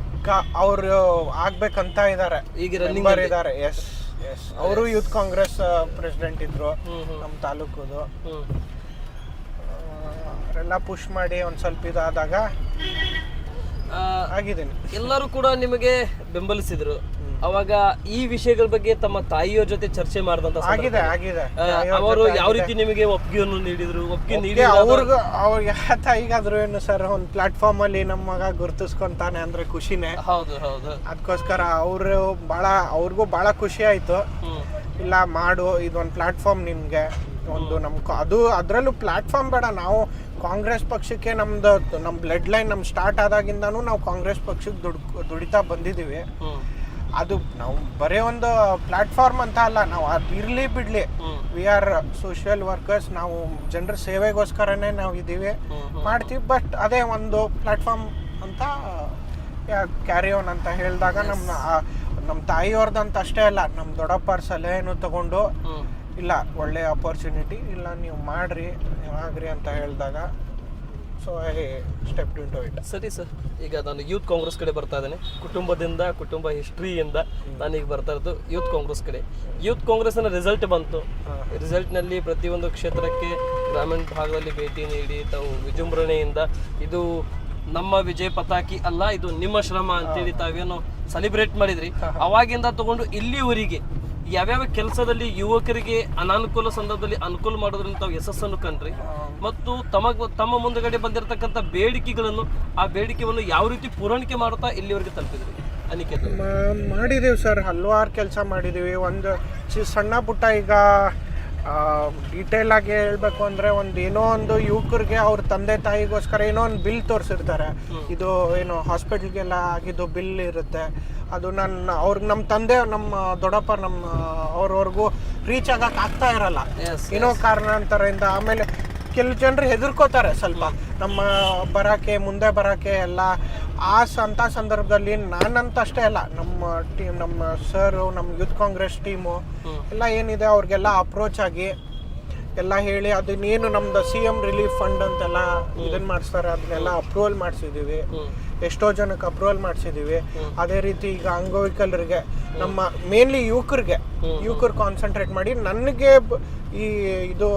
ಅವರು ಆಗ್ಬೇಕಂತ ಇದ್ದಾರೆ, ಈಗ ರನ್ನಿಂಗ್ ಇದ್ದಾರೆ. ಎಸ್, ಅವರು ಯೂತ್ ಕಾಂಗ್ರೆಸ್ ಪ್ರೆಸಿಡೆಂಟ್ ಇದ್ರು ನಮ್ಮ ತಾಲೂಕುದು. ಅವರೆಲ್ಲ ಪುಷ್ ಮಾಡಿ ಒಂದು ಸ್ವಲ್ಪ ಇದಾದಾಗ ಆಗಿದ್ದೀನಿ. ಎಲ್ಲರೂ ಕೂಡ ನಿಮಗೆ ಬೆಂಬಲಿಸಿದ್ರು, ಅವಾಗ ಈ ವಿಷಯಗಳ ಬಗ್ಗೆ ತಮ್ಮ ತಾಯಿಯವ್ರ ಜೊತೆ ಚರ್ಚೆ ಮಾಡಿದಂತ ಆಗಿದೆ ಆಗಿದೆ ಅವರು ಯಾವ ರೀತಿ ನಿಮಗೆ ಒಪ್ಪಿಗೆಯನ್ನು ನೀಡಿದ್ರು? ಒಪ್ಪಿಗೆ ನೀಡಿ ಅವ್ರಿಗೆ ಈಗಾದ್ರೂ ಏನು ಸರ್ ಒಂದು ಪ್ಲಾಟ್ಫಾರ್ಮ್ ಅಲ್ಲಿ ನಮ್ಮ ಮಗ ಗುರುತಿಸ್ಕೊಂತಾನೆ ಅಂದ್ರೆ ಖುಷಿನೇ. ಹೌದು ಹೌದು. ಅದಕ್ಕೋಸ್ಕರ ಅವ್ರಿಗೂ ಬಹಳ ಖುಷಿ ಆಯ್ತು. ಇಲ್ಲ ಮಾಡು, ಇದೊಂದು ಪ್ಲಾಟ್ಫಾರ್ಮ್ ನಿಮ್ಗೆ ಒಂದು ಅದ್ರಲ್ಲೂ ಪ್ಲಾಟ್ಫಾರ್ಮ್ ಬೇಡ, ನಾವು ಕಾಂಗ್ರೆಸ್ ಪಕ್ಷಕ್ಕೆ ನಮ್ಮ ಬ್ಲಡ್ ಲೈನ್ ಸ್ಟಾರ್ಟ್ ಆದಾಗಿಂದಾನು ನಾವು ಕಾಂಗ್ರೆಸ್ ಪಕ್ಷಕ್ಕೆ ದುಡಿತಾ ಬಂದಿದ್ದೀವಿ. ಅದು ನಾವು ಬರೀ ಒಂದು ಪ್ಲಾಟ್ಫಾರ್ಮ್ ಅಂತ ಅಲ್ಲ, ನಾವು ಅದು ಇರ್ಲಿ ಬಿಡ್ಲಿ, ವಿ ಆರ್ ಸೋಷಿಯಲ್ ವರ್ಕರ್ಸ್, ನಾವು ಜನರ ಸೇವೆಗೋಸ್ಕರನೇ ನಾವು ಇದ್ದೀವಿ, ಮಾಡ್ತೀವಿ. ಬಟ್ ಅದೇ ಒಂದು ಪ್ಲಾಟ್ಫಾರ್ಮ್ ಅಂತ ಕ್ಯಾರಿ ಆನ್ ಅಂತ ಹೇಳಿದಾಗ ನಮ್ಮ ತಾಯಿಯವ್ರದಂತ ಅಷ್ಟೇ ಅಲ್ಲ, ನಮ್ಮ ದೊಡ್ಡಪ್ಪರ ಸಲಹೆನೂ ತಗೊಂಡು ಇಲ್ಲ ಒಳ್ಳೆ ಅಪರ್ಚುನಿಟಿ, ಇಲ್ಲ ನೀವು ಮಾಡ್ರಿ ಆಗ್ರಿ ಅಂತ ಹೇಳಿದಾಗ so I step into it. ಸರಿ ಸರ್, ಈಗ ನಾನು ಯೂತ್ ಕಾಂಗ್ರೆಸ್ ಕಡೆ ಬರ್ತಾ ಇದ್ದೇನೆ. ಕುಟುಂಬ ಹಿಸ್ಟ್ರಿಯಿಂದ ನಾನೀಗ ಬರ್ತಾ ಇರೋದು ಯೂತ್ ಕಾಂಗ್ರೆಸ್ ಕಡೆ. ಯೂತ್ ಕಾಂಗ್ರೆಸ್ನ ರಿಸಲ್ಟ್ ಬಂತು. ರಿಸಲ್ಟ್ನಲ್ಲಿ ಪ್ರತಿಯೊಂದು ಕ್ಷೇತ್ರಕ್ಕೆ ಗ್ರಾಮೀಣ ಭಾಗದಲ್ಲಿ ಭೇಟಿ ನೀಡಿ ತಾವು ವಿಜೃಂಭಣೆಯಿಂದ ಇದು ನಮ್ಮ ವಿಜಯ ಪತಾಕಿ ಅಲ್ಲ, ಇದು ನಿಮ್ಮ ಶ್ರಮ ಅಂತೇಳಿ ತಾವೇನು ಸೆಲಿಬ್ರೇಟ್ ಮಾಡಿದ್ರಿ. ಅವಾಗಿಂದ ತಗೊಂಡು ಇಲ್ಲಿವರೆಗೆ ಯಾವ್ಯಾವ ಕೆಲಸದಲ್ಲಿ ಯುವಕರಿಗೆ ಅನಾನುಕೂಲ ಸಂದರ್ಭದಲ್ಲಿ ಅನುಕೂಲ ಮಾಡೋದ್ರಿಂದ ತಾವು ಯಶಸ್ಸನ್ನು ಕಂಡ್ರಿ, ಮತ್ತು ತಮ್ಮ ಮುಂದಗಡೆ ಬಂದಿರತಕ್ಕಂಥ ಬೇಡಿಕೆಗಳನ್ನು ಆ ಬೇಡಿಕೆಯನ್ನು ಯಾವ ರೀತಿ ಪೂರೈಕೆ ಮಾಡ್ತಾ ಇಲ್ಲಿವರೆಗೆ ತಲುಪಿದ್ರಿ? ಅನಿಕೇತ್ ಮಾಡಿದೀವಿ ಸರ್, ಹಲವಾರು ಕೆಲಸ ಮಾಡಿದೀವಿ. ಒಂದು ಸಣ್ಣ ಪುಟ್ಟ ಈಗ ಡೀಟೇಲ್ ಆಗಿ ಹೇಳ್ಬೇಕು ಅಂದ್ರೆ ಏನೋ ಒಂದು ಯುವಕರಿಗೆ ಅವ್ರ ತಂದೆ ತಾಯಿಗೋಸ್ಕರ ಏನೋ ಒಂದು ಬಿಲ್ ತೋರಿಸಿರ್ತಾರೆ. ಇದು ಏನೋ ಹಾಸ್ಪಿಟಲ್ಗೆಲ್ಲ ಆಗಿದ್ದು ಬಿಲ್ ಇರುತ್ತೆ, ಅದು ನಮ್ಮ ತಂದೆ ನಮ್ಮ ದೊಡ್ಡಪ್ಪ ಅವ್ರವರೆಗೂ ರೀಚ್ ಆಗಕ್ಕೆ ಆಗ್ತಾ ಇರಲ್ಲ ಏನೋ ಕಾರಣಾಂತರದಿಂದ. ಆಮೇಲೆ ಕೆಲವು ಜನರು ಹೆದರ್ಕೋತಾರೆ ಸ್ವಲ್ಪ ಮುಂದೆ ಬರೋಕ್ಕೆ ಎಲ್ಲ. ಅಂಥ ಸಂದರ್ಭದಲ್ಲಿ ನಾನಂತ ಅಷ್ಟೇ ಅಲ್ಲ, ನಮ್ಮ ಟೀಮ್, ನಮ್ಮ ಸರು, ನಮ್ಮ ಯೂತ್ ಕಾಂಗ್ರೆಸ್ ಟೀಮು ಎಲ್ಲ ಏನಿದೆ ಅವ್ರಿಗೆಲ್ಲ ಅಪ್ರೋಚ್ ಆಗಿ ಎಲ್ಲ ಹೇಳಿ ಅದನ್ನೇನು ನಮ್ದು CM ರಿಲೀಫ್ ಫಂಡ್ ಅಂತೆಲ್ಲ ಇದನ್ನ ಮಾಡಿಸ್ತಾರೆ, ಅದನ್ನೆಲ್ಲ ಅಪ್ರೂವಲ್ ಮಾಡಿಸಿದ್ದೀವಿ. ಎಷ್ಟೋ ಜನಕ್ಕೆ ಅಪ್ರೂವಲ್ ಮಾಡಿಸಿದ್ದೀವಿ. ಅದೇ ರೀತಿ ಈಗ ಅಂಗವಿಕಲರಿಗೆ, ನಮ್ಮ ಮೇನ್ಲಿ ಯುವಕರು ಕಾನ್ಸಂಟ್ರೇಟ್ ಮಾಡಿ, ನನಗೆ ಇದು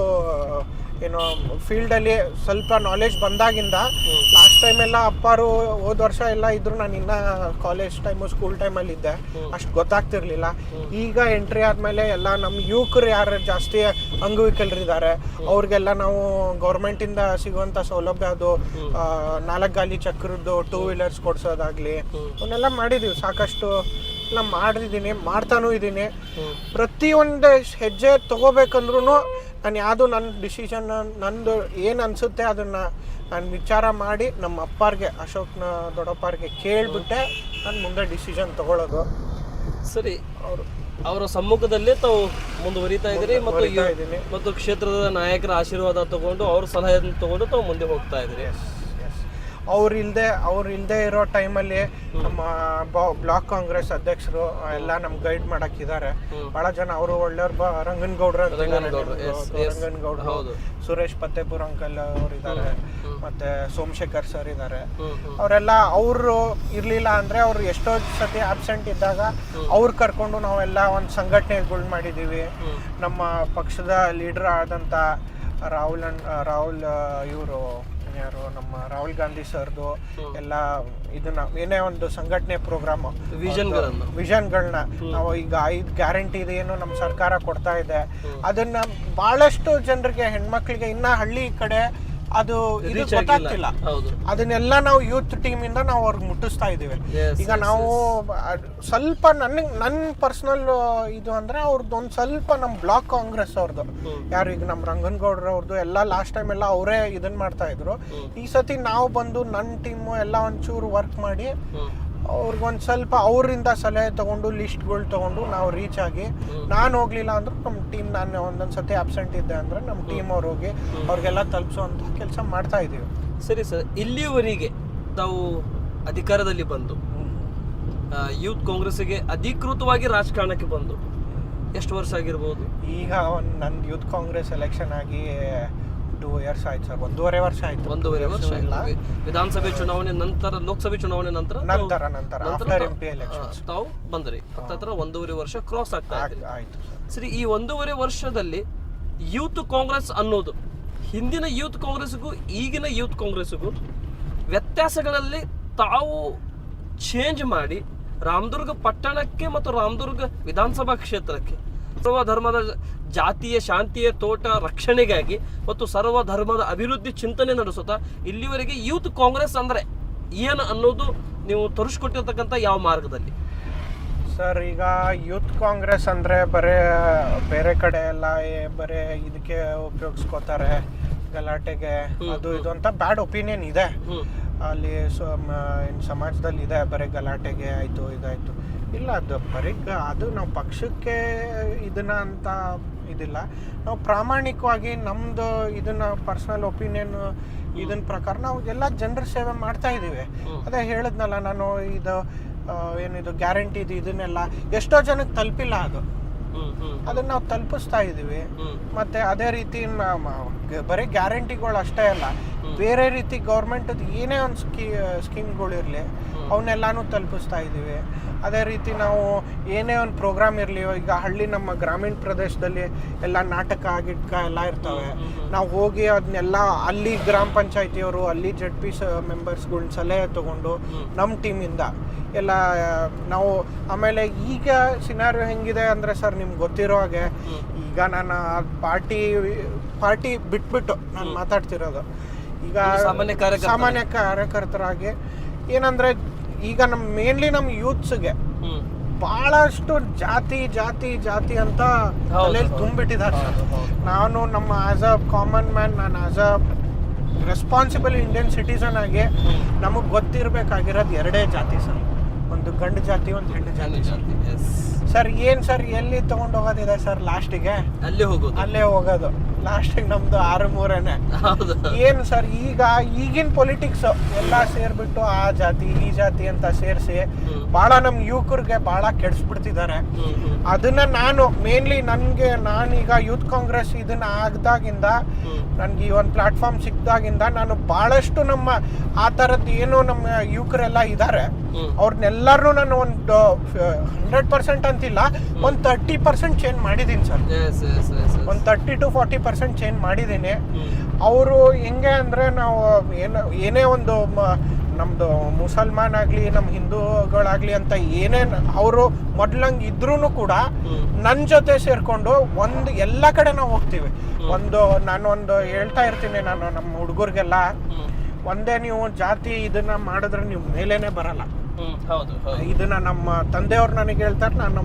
ಏನೋ ಫೀಲ್ಡಲ್ಲಿ ಸ್ವಲ್ಪ ನಾಲೆಜ್ ಬಂದಾಗಿಂದ ಲಾಸ್ಟ್ ಟೈಮ್ ಎಲ್ಲ ಅಪ್ಪಾರು ಹೋದ ವರ್ಷ ಎಲ್ಲ ಇದ್ರು, ನಾನು ಇನ್ನ ಕಾಲೇಜ್ ಟೈಮು ಸ್ಕೂಲ್ ಟೈಮಲ್ಲಿ ಇದ್ದೆ, ಅಷ್ಟು ಗೊತ್ತಾಗ್ತಿರ್ಲಿಲ್ಲ. ಈಗ ಎಂಟ್ರಿ ಆದಮೇಲೆ ಎಲ್ಲ ನಮ್ಮ ಯುವಕರು ಯಾರು ಜಾಸ್ತಿ ಅಂಗವಿಕಲರಿದ್ದಾರೆ ಅವ್ರಿಗೆಲ್ಲ ನಾವು ಗೌರ್ಮೆಂಟಿಂದ ಸಿಗುವಂಥ ಸೌಲಭ್ಯ, ಅದು 4 ಗಾಲಿ ಚಕ್ರದ್ದು 2 ವೀಲರ್ಸ್ ಕೊಡ್ಸೋದಾಗ್ಲಿ ಅವನ್ನೆಲ್ಲ ಮಾಡಿದೀವಿ. ಸಾಕಷ್ಟು ಎಲ್ಲ ಮಾಡ್ತಾನೂ ಇದ್ದೀನಿ. ಪ್ರತಿಯೊಂದು ಹೆಜ್ಜೆ ತಗೋಬೇಕಂದ್ರೂ ನಾನು ಯಾವುದು ನನ್ನ ಡಿಸಿಷನ್, ನಂದು ಏನು ಅನಿಸುತ್ತೆ ಅದನ್ನು ನಾನು ವಿಚಾರ ಮಾಡಿ ನಮ್ಮ ಅಪ್ಪಾರಿಗೆ, ಅಶೋಕ್ನ ದೊಡ್ಡಪ್ಪಾರಿಗೆ ಕೇಳಿಬಿಟ್ಟೆ ನಾನು ಮುಂದೆ ಡಿಸಿಷನ್ ತಗೊಳ್ಳೋದು. ಸರಿ, ಅವರ ಸಮ್ಮುಖದಲ್ಲೇ ತಾವು ಮುಂದುವರಿತಾ ಇದ್ದೀರಿ ಮತ್ತು ಕ್ಷೇತ್ರದ ನಾಯಕರ ಆಶೀರ್ವಾದ ತಗೊಂಡು ಅವ್ರ ಸಲಹೆಯನ್ನು ತಗೊಂಡು ತಾವು ಮುಂದೆ ಹೋಗ್ತಾ ಇದ್ದೀರಿ. ಅವ್ರು ಇಲ್ಲದೆ ಇರೋ ಟೈಮಲ್ಲಿ ನಮ್ಮ ಬ್ಲಾಕ್ ಕಾಂಗ್ರೆಸ್ ಅಧ್ಯಕ್ಷರು ಎಲ್ಲ ನಮ್ಗೆ ಗೈಡ್ ಮಾಡಕ್ಕಿದ್ದಾರೆ. ಬಹಳ ಜನ ಅವರು ಒಳ್ಳೆಯವ್ರು, ರಂಗನಗೌಡ್ರು, ಸುರೇಶ್ ಪತ್ತೇಪುರ್ ಅಂಕಲ್ ಅವ್ರು ಇದ್ದಾರೆ, ಮತ್ತೆ ಸೋಮಶೇಖರ್ ಸರ್ ಇದ್ದಾರೆ. ಅವರು ಇರ್ಲಿಲ್ಲ ಅಂದ್ರೆ ಅವ್ರು ಎಷ್ಟೋ ಸತಿ ಆಬ್ಸೆಂಟ್ ಇದ್ದಾಗ ಅವ್ರು ಕರ್ಕೊಂಡು ನಾವೆಲ್ಲ ಒಂದು ಸಂಘಟನೆಗಳು ಮಾಡಿದೀವಿ. ನಮ್ಮ ಪಕ್ಷದ ಲೀಡರ್ ಆದಂತ ರಾಹುಲ್ ಇವರು ಯಾರು ನಮ್ಮ ರಾಹುಲ್ ಗಾಂಧಿ ಸರ್ದು ಎಲ್ಲ ಇದನ್ನ ಏನೇ ಒಂದು ಸಂಘಟನೆ ಪ್ರೋಗ್ರಾಮ್ ವಿಷನ್ಗಳನ್ನ ನಾವು ಈಗ 5 ಗ್ಯಾರಂಟಿ ಏನು ನಮ್ಮ ಸರ್ಕಾರ ಕೊಡ್ತಾ ಇದೆ, ಅದನ್ನ ಬಹಳಷ್ಟು ಜನರಿಗೆ, ಹೆಣ್ಮಕ್ಳಿಗೆ ಇನ್ನ ಹಳ್ಳಿ ಕಡೆ ಅದು ಇದು ಗೊತ್ತಾಗ್ತಿಲ್ಲ. ಅದನ್ನೆಲ್ಲ ನಾವು ಯೂತ್ ಟೀಮ್ ಇಂದ ನಾವು ಅವ್ರಿಗೆ ಮುಟ್ಟಿಸ್ತಾ ಇದೀವಿ. ಈಗ ನಾವು ಸ್ವಲ್ಪ ನನ್ನ ಪರ್ಸನಲ್ ಇದು ಅಂದ್ರೆ ಅವ್ರದ್ದು ಒಂದು ಸ್ವಲ್ಪ ನಮ್ಮ ಬ್ಲಾಕ್ ಕಾಂಗ್ರೆಸ್ ಅವ್ರದ್ದು ಯಾರು ಈಗ ನಮ್ಮ ರಂಗನಗೌಡ್ರ ಅವ್ರದ್ದು ಎಲ್ಲ ಲಾಸ್ಟ್ ಟೈಮ್ ಎಲ್ಲ ಅವರೇ ಇದನ್ನ ಮಾಡ್ತಾ ಇದ್ರು. ಈ ಸತಿ ನಾವು ಬಂದು ನನ್ನ ಟೀಮು ಎಲ್ಲ ಒಂಚೂರು ವರ್ಕ್ ಮಾಡಿ ಅವ್ರಿಗೊಂದು ಸ್ವಲ್ಪ ಅವರಿಂದ ಸಲಹೆ ತಗೊಂಡು ಲಿಸ್ಟ್ಗಳು ತಗೊಂಡು ನಾವು ರೀಚ್ ಆಗಿ, ನಾನು ಹೋಗ್ಲಿಲ್ಲ ಅಂದ್ರೆ ನಮ್ಮ ಟೀಮ್, ನಾನು ಒಂದೊಂದು ಸತಿ ಆಬ್ಸೆಂಟ್ ಇದ್ದೆ ಅಂದ್ರೆ ನಮ್ಮ ಟೀಮ್ ಅವ್ರು ಹೋಗಿ ಅವ್ರಿಗೆಲ್ಲ ತಲುಪಿಸುವಂಥ ಕೆಲಸ ಮಾಡ್ತಾ ಇದ್ದೀವಿ. ಸರಿ ಸರ್, ಇಲ್ಲಿಯವರೆಗೆ ತಾವು ಅಧಿಕಾರದಲ್ಲಿ ಬಂದು ಯೂತ್ ಕಾಂಗ್ರೆಸ್ಗೆ ಅಧಿಕೃತವಾಗಿ ರಾಜಕಾರಣಕ್ಕೆ ಬಂದು ಎಷ್ಟು ವರ್ಷ ಆಗಿರ್ಬೋದು? ಈಗ ನನ್ನ ಯೂತ್ ಕಾಂಗ್ರೆಸ್ ಎಲೆಕ್ಷನ್ ಆಗಿ 2 years ಆಯ್ತು ಸರ್, 1.5 ವರ್ಷ ಆಯ್ತು. 1.5 ವರ್ಷ ಇಲ್ಲ. ವಿಧಾನಸಭೆ ಚುನಾವಣೆ ನಂತರ, ಲೋಕಸಭೆ ಚುನಾವಣೆ ನಂತರ ತಾವು ಬಂದ್ರಿ. ಹತ್ರ 1.5 ವರ್ಷ ಕ್ರಾಸ್ ಆಗ್ತಾ ಆಯ್ತು. ಸರಿ, ಈ 1.5 ವರ್ಷದಲ್ಲಿ ಯೂತ್ ಕಾಂಗ್ರೆಸ್ ಅನ್ನೋದು ಹಿಂದಿನ ಯೂತ್ ಕಾಂಗ್ರೆಸ್ಗೂ ಈಗಿನ ಯೂತ್ ಕಾಂಗ್ರೆಸ್ಗೂ ವ್ಯತ್ಯಾಸಗಳಲ್ಲಿ ತಾವು ಚೇಂಜ್ ಮಾಡಿ ರಾಮದುರ್ಗ ಪಟ್ಟಣಕ್ಕೆ ಮತ್ತು ರಾಮದುರ್ಗ ವಿಧಾನಸಭಾ ಕ್ಷೇತ್ರಕ್ಕೆ ಸರ್ವ ಧರ್ಮದ ಜಾತಿಯ ಶಾಂತಿಯ ತೋಟ ರಕ್ಷಣೆಗಾಗಿ ಮತ್ತು ಸರ್ವ ಧರ್ಮದ ಅಭಿವೃದ್ಧಿ ಚಿಂತನೆ ನಡೆಸುತ್ತಾ ಇಲ್ಲಿವರೆಗೆ ಯೂತ್ ಕಾಂಗ್ರೆಸ್ ಅಂದ್ರೆ ಏನು ಅನ್ನೋದು ನೀವು ತೋರಿಸ್ಕೊಟ್ಟಿರ್ತಕ್ಕಂಥ ಯಾವ ಮಾರ್ಗದಲ್ಲಿ? ಸರ್, ಈಗ ಯೂತ್ ಕಾಂಗ್ರೆಸ್ ಅಂದರೆ ಬೇರೆ ಕಡೆ ಎಲ್ಲ ಬರೀ ಇದಕ್ಕೆ ಉಪಯೋಗಿಸ್ಕೋತಾರೆ, ಗಲಾಟೆಗೆ ಅದು ಇದು ಅಂತ ಬ್ಯಾಡ್ ಒಪಿನಿಯನ್ ಇದೆ ಅಲ್ಲಿ ಸಮಾಜದಲ್ಲಿ ಇದೆ. ಬರೀ ಗಲಾಟೆಗೆ ಆಯಿತು ಇದಾಯಿತು ಇಲ್ಲ, ಅದು ಅದು ನಾವು ಪಕ್ಷಕ್ಕೆ ಇದನ್ನ ಅಂತ ಇದಿಲ್ಲ. ನಾವು ಪ್ರಾಮಾಣಿಕವಾಗಿ ನಮ್ಮದು ಇದನ್ನ ಪರ್ಸನಲ್ ಒಪಿನಿಯನ್ ಇದನ್ನ ಪ್ರಕಾರ ನಾವು ಎಲ್ಲ ಜನರ ಸೇವೆ ಮಾಡ್ತಾ ಇದ್ದೀವಿ. ಅದೇ ಹೇಳಿದ್ನಲ್ಲ ನಾನು, ಇದು ಏನಿದು ಗ್ಯಾರಂಟಿ ಇದನ್ನೆಲ್ಲ ಎಷ್ಟೋ ಜನಕ್ಕೆ ತಲುಪಿಲ್ಲ, ಅದನ್ನ ನಾವು ತಲುಪಿಸ್ತಾ ಇದೀವಿ. ಮತ್ತೆ ಅದೇ ರೀತಿ ಬರೀ ಗ್ಯಾರಂಟಿಗಳು ಅಷ್ಟೇ ಅಲ್ಲ, ಬೇರೆ ರೀತಿ ಗೌರ್ಮೆಂಟ್ ಏನೇ ಒಂದು ಸ್ಕೀಮ್ಗಳಿರಲಿ ಅವನ್ನೆಲ್ಲಾನು ತಲುಪಿಸ್ತಾ ಇದೀವಿ. ಅದೇ ರೀತಿ ನಾವು ಏನೇ ಒಂದು ಪ್ರೋಗ್ರಾಮ್ ಇರಲಿ, ಈಗ ನಮ್ಮ ಗ್ರಾಮೀಣ ಪ್ರದೇಶದಲ್ಲಿ ಎಲ್ಲ ನಾಟಕ ಗಿಟ್ಕ ಎಲ್ಲ ಇರ್ತವೆ, ನಾವು ಹೋಗಿ ಅದನ್ನೆಲ್ಲ ಅಲ್ಲಿ ಗ್ರಾಮ ಪಂಚಾಯತಿಯವರು ಅಲ್ಲಿ ZP ಮೆಂಬರ್ಸ್ಗಳನ್ನ ಸಲಹೆ ತಗೊಂಡು ನಮ್ಮ ಟೀಮಿಂದ ಎಲ್ಲ ನಾವು. ಆಮೇಲೆ ಈಗ ಸಿನಾರಿಯೋ ಹೆಂಗಿದೆ ಅಂದರೆ ಸರ್, ನಿಮ್ಗೆ ಗೊತ್ತಿರೋ ಹಾಗೆ ಈಗ ನಾನು ಪಾರ್ಟಿ ಬಿಟ್ಬಿಟ್ಟು ನಾನು ಮಾತಾಡ್ತಿರೋದು. ಈಗ ಸಾಮಾನ್ಯ ಕಾರ್ಯಕರ್ತರಾಗಿ ಏನಂದ್ರೆ, ಈಗ ಮೇನ್ಲಿ ನಮ್ಮ ಯೂತ್ಸ್ಗೆ ಬಹಳಷ್ಟು ಜಾತಿ ಜಾತಿ ಜಾತಿ ಅಂತ ತಲೆಯಲ್ಲಿ ತುಂಬಿಟ್ಟಿದ್ದಾರೆ ಸರ್. ನಾನು ನಮ್ಮ ಆಸ್ ಅ ಕಾಮನ್ ಮ್ಯಾನ್, ನಾನು as a responsible Indian citizen ಆಗಿ ನಮಗೆ ಗೊತ್ತಿರಬೇಕಾಗಿರೋದು ಎರಡೇ ಜಾತಿ ಸರ್, ಒಂದು ಗಂಡು ಜಾತಿ, ಒಂದು ಹೆಣ್ಣು ಜಾತಿ ಸರ್. ಏನ್ ಸರ್, ಎಲ್ಲಿ ತಗೊಂಡು ಹೋಗೋದಿದೆ ಸರ್? ಲಾಸ್ಟಿಗೆ ಅಲ್ಲೇ ಹೋಗೋದು. ಲಾಸ್ಟಿಗೆ ನಮ್ದು 6-3ನೇ. ಏನು ಸರ್, ಈಗಿನ ಪೊಲಿಟಿಕ್ಸ್ ಎಲ್ಲ ಸೇರ್ಬಿಟ್ಟು ಆ ಜಾತಿ ಈ ಜಾತಿ ಅಂತ ಸೇರಿಸಿ ಬಹಳ ನಮ್ ಯುವಕರಿಗೆ ಬಹಳ ಕೆಡಿಸ್ಬಿಡ್ತಿದ್ದಾರೆ. ಅದನ್ನ ನಾನು ಮೇನ್ಲಿ ನಾನೀಗ ಯೂತ್ ಕಾಂಗ್ರೆಸ್ ಇದನ್ನ ಆಗದಾಗಿಂದ, ನನ್ಗೆ ಈ ಒಂದು ಪ್ಲಾಟ್ಫಾರ್ಮ್ ಸಿಕ್ದಾಗಿಂದ ನಾನು ಬಹಳಷ್ಟು ನಮ್ಮ ಆ ಥರದ್ದು ಏನು ನಮ್ಮ ಯುವಕರೆಲ್ಲ ಇದ್ದಾರೆ ಅವ್ರನ್ನೆಲ್ಲರೂ ನಾನು ಒಂದು 100% ಅಂತಿಲ್ಲ, ಒಂದು 30% ಚೇಂಜ್ ಮಾಡಿದ್ದೀನಿ ಸರ್. ಒಂದು 30 to 40% ಚೇಂಜ್ ಮಾಡಿದ್ದೀನಿ. ಅವರು ಹೆಂಗೆ ಅಂದರೆ, ನಾವು ಏನೇ ಒಂದು ನಮ್ದು ಮುಸಲ್ಮಾನ್ ಆಗಲಿ ನಮ್ಮ ಹಿಂದೂಗಳಾಗ್ಲಿ ಅಂತ ಏನೇನು ಅವರು ಮೊದ್ಲಂಗೆ ಇದ್ರೂ ಕೂಡ ನನ್ನ ಜೊತೆ ಸೇರ್ಕೊಂಡು ಎಲ್ಲ ಕಡೆ ನಾವು ಹೋಗ್ತೀವಿ. ನಾನೊಂದು ಹೇಳ್ತಾ ಇರ್ತೀನಿ, ನಾನು ನಮ್ಮ ಹುಡುಗರಿಗೆಲ್ಲ ಒಂದೇ, ನೀವು ಜಾತಿ ಇದನ್ನ ಮಾಡಿದ್ರೆ ನೀವು ಮೇಲೇನೆ ಬರಲ್ಲ. ಇದನ್ನ ನಮ್ಮ ತಂದೆಯವ್ರು ನನಗೆ ಹೇಳ್ತಾರೆ, ನಾನು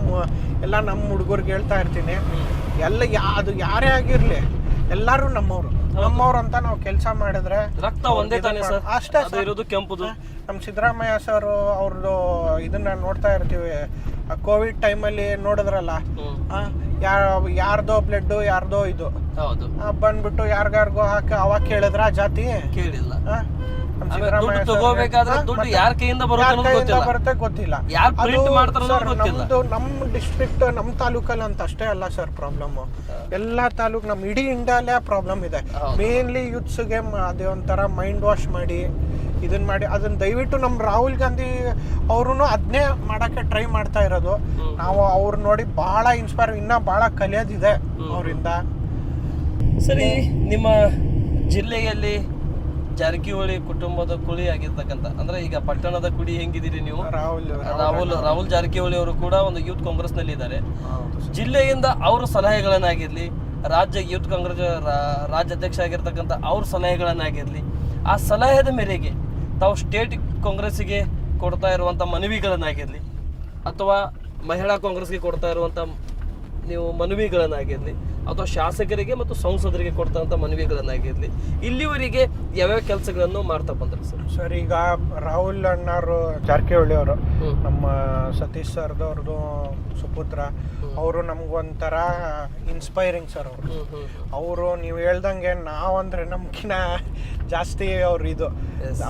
ನಮ್ಮ ಹುಡುಗರಿಗೆ ಹೇಳ್ತಾ ಇರ್ತೀನಿ. ಅದು ಯಾರೇ ಆಗಿರ್ಲಿ ಎಲ್ಲಾರು ನಮ್ಮವ್ರು ಅಂತ ನಾವು ಕೆಲಸ ಮಾಡಿದ್ರೆ ರಕ್ತ ಒಂದೇ ತಾನೇ ಸರ್, ಅಷ್ಟೇ ಇರೋದು ಕೆಂಪುದು. ನಮ್ಮ ಸಿದ್ದರಾಮಯ್ಯ ಸರ್ ಅವ್ರದ್ದು ಇದನ್ನ ನೋಡ್ತಾ ಇರ್ತೀವಿ. ಕೋವಿಡ್ ಟೈಮಲ್ಲಿ ನೋಡಿದ್ರಲ್ಲ, ಯಾರ್ದೋ ಬ್ಲಡ್ ಯಾರ್ದೋ ಇದು ಬಂದ್ಬಿಟ್ಟು ಯಾರಿಗಾರ್ಗೋ ಹಾಕಿ ಅವಾಗ ಕೇಳಿದ್ರ ಜಾತಿ ಕೇಳಿಲ್ಲ. ಬರುತ್ತೆ ಗೊತ್ತಿಲ್ಲ. ನಮ್ಮ ಡಿಸ್ಟ್ರಿಕ್ಟ್ ನಮ್ಮ ತಾಲೂಕಲ್ಲಿ ಅಂತ ಅಷ್ಟೇ ಅಲ್ಲ ಸರ್ ಪ್ರಾಬ್ಲಮ್, ಎಲ್ಲಾ ತಾಲೂಕ್ ನಮ್ಮ ಇಡೀ ಇಂಡಿಯಾಲೇ ಪ್ರಾಬ್ಲಮ್ ಇದೆ. ಮೇನ್ಲಿ ಯೂತ್ಸ್ಗೆ ಅದೇ ಒಂಥರ ಮೈಂಡ್ ವಾಶ್ ಮಾಡಿ ಇದನ್ನ ಮಾಡಿ, ಅದನ್ನ ದಯವಿಟ್ಟು ನಮ್ಮ ರಾಹುಲ್ ಗಾಂಧಿ ಅವರು ಅದನ್ನೇ ಮಾಡಕ್ಕೆ ಟ್ರೈ ಮಾಡ್ತಾ ಇರೋದು. ನಾವು ಅವ್ರು ನೋಡಿ ಬಹಳ ಇನ್ಸ್ಪೈರ್, ಇನ್ನ ಬಹಳ ಕಲಿಯೋದಿದೆ ಅವರಿಂದ. ಸರಿ, ನಿಮ್ಮ ಜಿಲ್ಲೆಯಲ್ಲಿ ಜಾರಕಿಹೊಳಿ ಕುಟುಂಬದ ಕುಳಿ ಆಗಿರ್ತಕ್ಕಂಥ, ಅಂದ್ರೆ ಈಗ ಪಟ್ಟಣದ ಕುಡಿ ಹೆಂಗಿದ್ದೀರಿ ನೀವು, ರಾಹುಲ್ ಜಾರಕಿಹೊಳಿ ಅವರು ಕೂಡ ಒಂದು ಯೂತ್ ಕಾಂಗ್ರೆಸ್ ನಲ್ಲಿ ಇದ್ದಾರೆ. ಜಿಲ್ಲೆಯಿಂದ ಅವ್ರ ಸಲಹೆಗಳನ್ನಾಗಿರ್ಲಿ, ರಾಜ್ಯ ಯೂತ್ ಕಾಂಗ್ರೆಸ್ ರಾಜ್ಯಾಧ್ಯಕ್ಷ ಆಗಿರ್ತಕ್ಕಂಥ ಅವ್ರ ಸಲಹೆಗಳನ್ನಾಗಿರ್ಲಿ, ಆ ಸಲಹೆದ ಮೇರೆಗೆ ತಾವು ಸ್ಟೇಟ್ ಕಾಂಗ್ರೆಸ್ಗೆ ಕೊಡ್ತಾ ಇರುವಂಥ ಮನವಿಗಳನ್ನಾಗಿರಲಿ, ಅಥವಾ ಮಹಿಳಾ ಕಾಂಗ್ರೆಸ್ಗೆ ಕೊಡ್ತಾ ಇರುವಂಥ ನೀವು ಮನವಿಗಳನ್ನಾಗಿರಲಿ, ಅಥವಾ ಶಾಸಕರಿಗೆ ಮತ್ತು ಸಂಸದರಿಗೆ ಕೊಡ್ತಂಥ ಮನವಿಗಳನ್ನಾಗಿರಲಿ, ಇಲ್ಲಿವರೆಗೆ ಯಾವ್ಯಾವ ಕೆಲಸಗಳನ್ನು ಮಾಡ್ತಾ ಬಂದ್ರು ಸರ್? ಈಗ ರಾಹುಲ್ ಅಣ್ಣವರು ಜಾರಕಿಹೊಳಿ ಅವರು, ನಮ್ಮ ಸತೀಶ್ ಸರ್ದವ್ರದ್ದು ಸುಪುತ್ರ, ಅವರು ನಮ್ಗೊಂಥರ ಇನ್ಸ್ಪೈರಿಂಗ್ ಸರ್. ಅವರು ನೀವು ಹೇಳ್ದಂಗೆ ನಾವಂದ್ರೆ ನಮ್ಗಿನ ಜಾಸ್ತಿ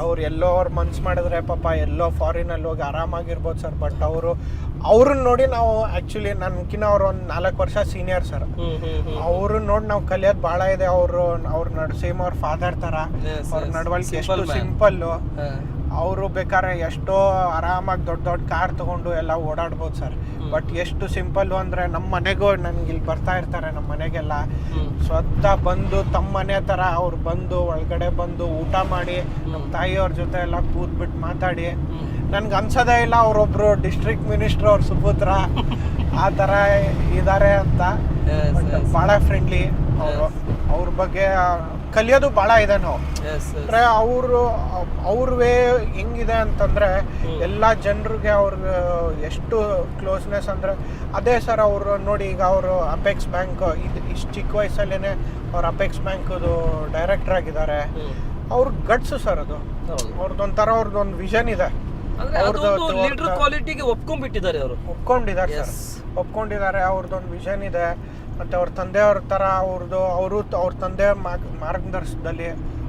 ಅವ್ರು ಎಲ್ಲೋ ಅವ್ರು ಮನ್ಸು ಮಾಡಿದ್ರೆ ಪಾಪ ಎಲ್ಲೋ ಫಾರಿನಲ್ಲಿ ಹೋಗಿ ಆರಾಮಾಗಿರ್ಬೋದು ಸರ್. ಬಟ್ ಅವ್ರನ್ನ ನೋಡಿ ನಾವು ಆಕ್ಚುಲಿ ನನ್ಕಿನ್ನ ಅವ್ರು ಒಂದು 4 ವರ್ಷ ಸೀನಿಯರ್ ಸರ್. ಅವ್ರನ್ನ ನೋಡಿ ನಾವು ಕಲಿಯೋದು ಭಾಳ ಇದೆ. ಅವ್ರ ಸೇಮ್ ಅವ್ರ ಫಾದರ್ ತರ, ಅವ್ರ ನಡವಳಿಕೆ ಎಷ್ಟು ಸಿಂಪಲ್. ಅವರು ಬೇಕಾದ್ರೆ ಎಷ್ಟೋ ಆರಾಮಾಗಿ ದೊಡ್ಡ ದೊಡ್ಡ ಕಾರ್ ತಗೊಂಡು ಎಲ್ಲ ಓಡಾಡ್ಬೋದು ಸರ್. ಬಟ್ ಎಷ್ಟು ಸಿಂಪಲ್ ಅಂದ್ರೆ ನಮ್ಮ ಮನೆಗೂ ನನ್ಗೆ ಇಲ್ಲಿ ಬರ್ತಾ ಇರ್ತಾರೆ, ನಮ್ಮ ಮನೆಗೆಲ್ಲ ಸ್ವತಃ ಬಂದು ತಮ್ಮ ಮನೆ ತರ ಅವ್ರು ಬಂದು ಒಳಗಡೆ ಬಂದು ಊಟ ಮಾಡಿ ನಮ್ಮ ತಾಯಿಯವ್ರ ಜೊತೆ ಎಲ್ಲ ಕೂತ್ಬಿಟ್ಟು ಮಾತಾಡಿ ನನ್ಗೆ ಅನ್ಸೋದೇ ಇಲ್ಲ ಅವರೊಬ್ರು ಡಿಸ್ಟ್ರಿಕ್ಟ್ ಮಿನಿಸ್ಟರ್ ಅವ್ರ ಸುಪುತ್ರ ಆ ಥರ ಇದ್ದಾರೆ ಅಂತ. ಭಾಳ ಫ್ರೆಂಡ್ಲಿ ಅವರು. ಅವ್ರ ಬಗ್ಗೆ ಕಲಿಯೋದು ಭಾಳ ಇದೆ ನಾವು. ಅಂದರೆ ಅವ್ರ ವೇ ಹೆಂಗಿದೆ ಅಂತಂದರೆ ಎಲ್ಲ ಜನರಿಗೆ ಅವ್ರಿಗೆ ಎಷ್ಟು ಕ್ಲೋಸ್ನೆಸ್ ಅಂದರೆ ಅದೇ ಸರ್. ಅವರು ನೋಡಿ ಈಗ ಅವರು ಅಪೆಕ್ಸ್ ಬ್ಯಾಂಕ್ ಇಷ್ಟು ಚಿಕ್ಕ ವಯಸ್ಸಲ್ಲೇ ಅವ್ರು ಅಪೆಕ್ಸ್ ಬ್ಯಾಂಕದು ಡೈರೆಕ್ಟರ್ ಆಗಿದ್ದಾರೆ. ಅವ್ರ ಗಟ್ಸು ಸರ್ ಅದು. ಅವ್ರದ್ದೊಂಥರ ಅವ್ರದ್ದೊಂದು ವಿಷನ್ ಇದೆ. ಕ್ವಾಲಿಟಿಗೆ ಒಪ್ಕೊಂಡ್ಬಿಟ್ಟಿದ್ದಾರೆ ಅವರು. ಒಪ್ಕೊಂಡಿದ್ದಾರೆ. ಅವ್ರದ್ದೊಂದು ವಿಷನ್ ಇದೆ. ಮತ್ತು ಅವ್ರ ತಂದೆಯವ್ರ ಥರ ಅವ್ರ ತಂದೆ ಮಾರ್ಗದರ್ಶನದಲ್ಲಿ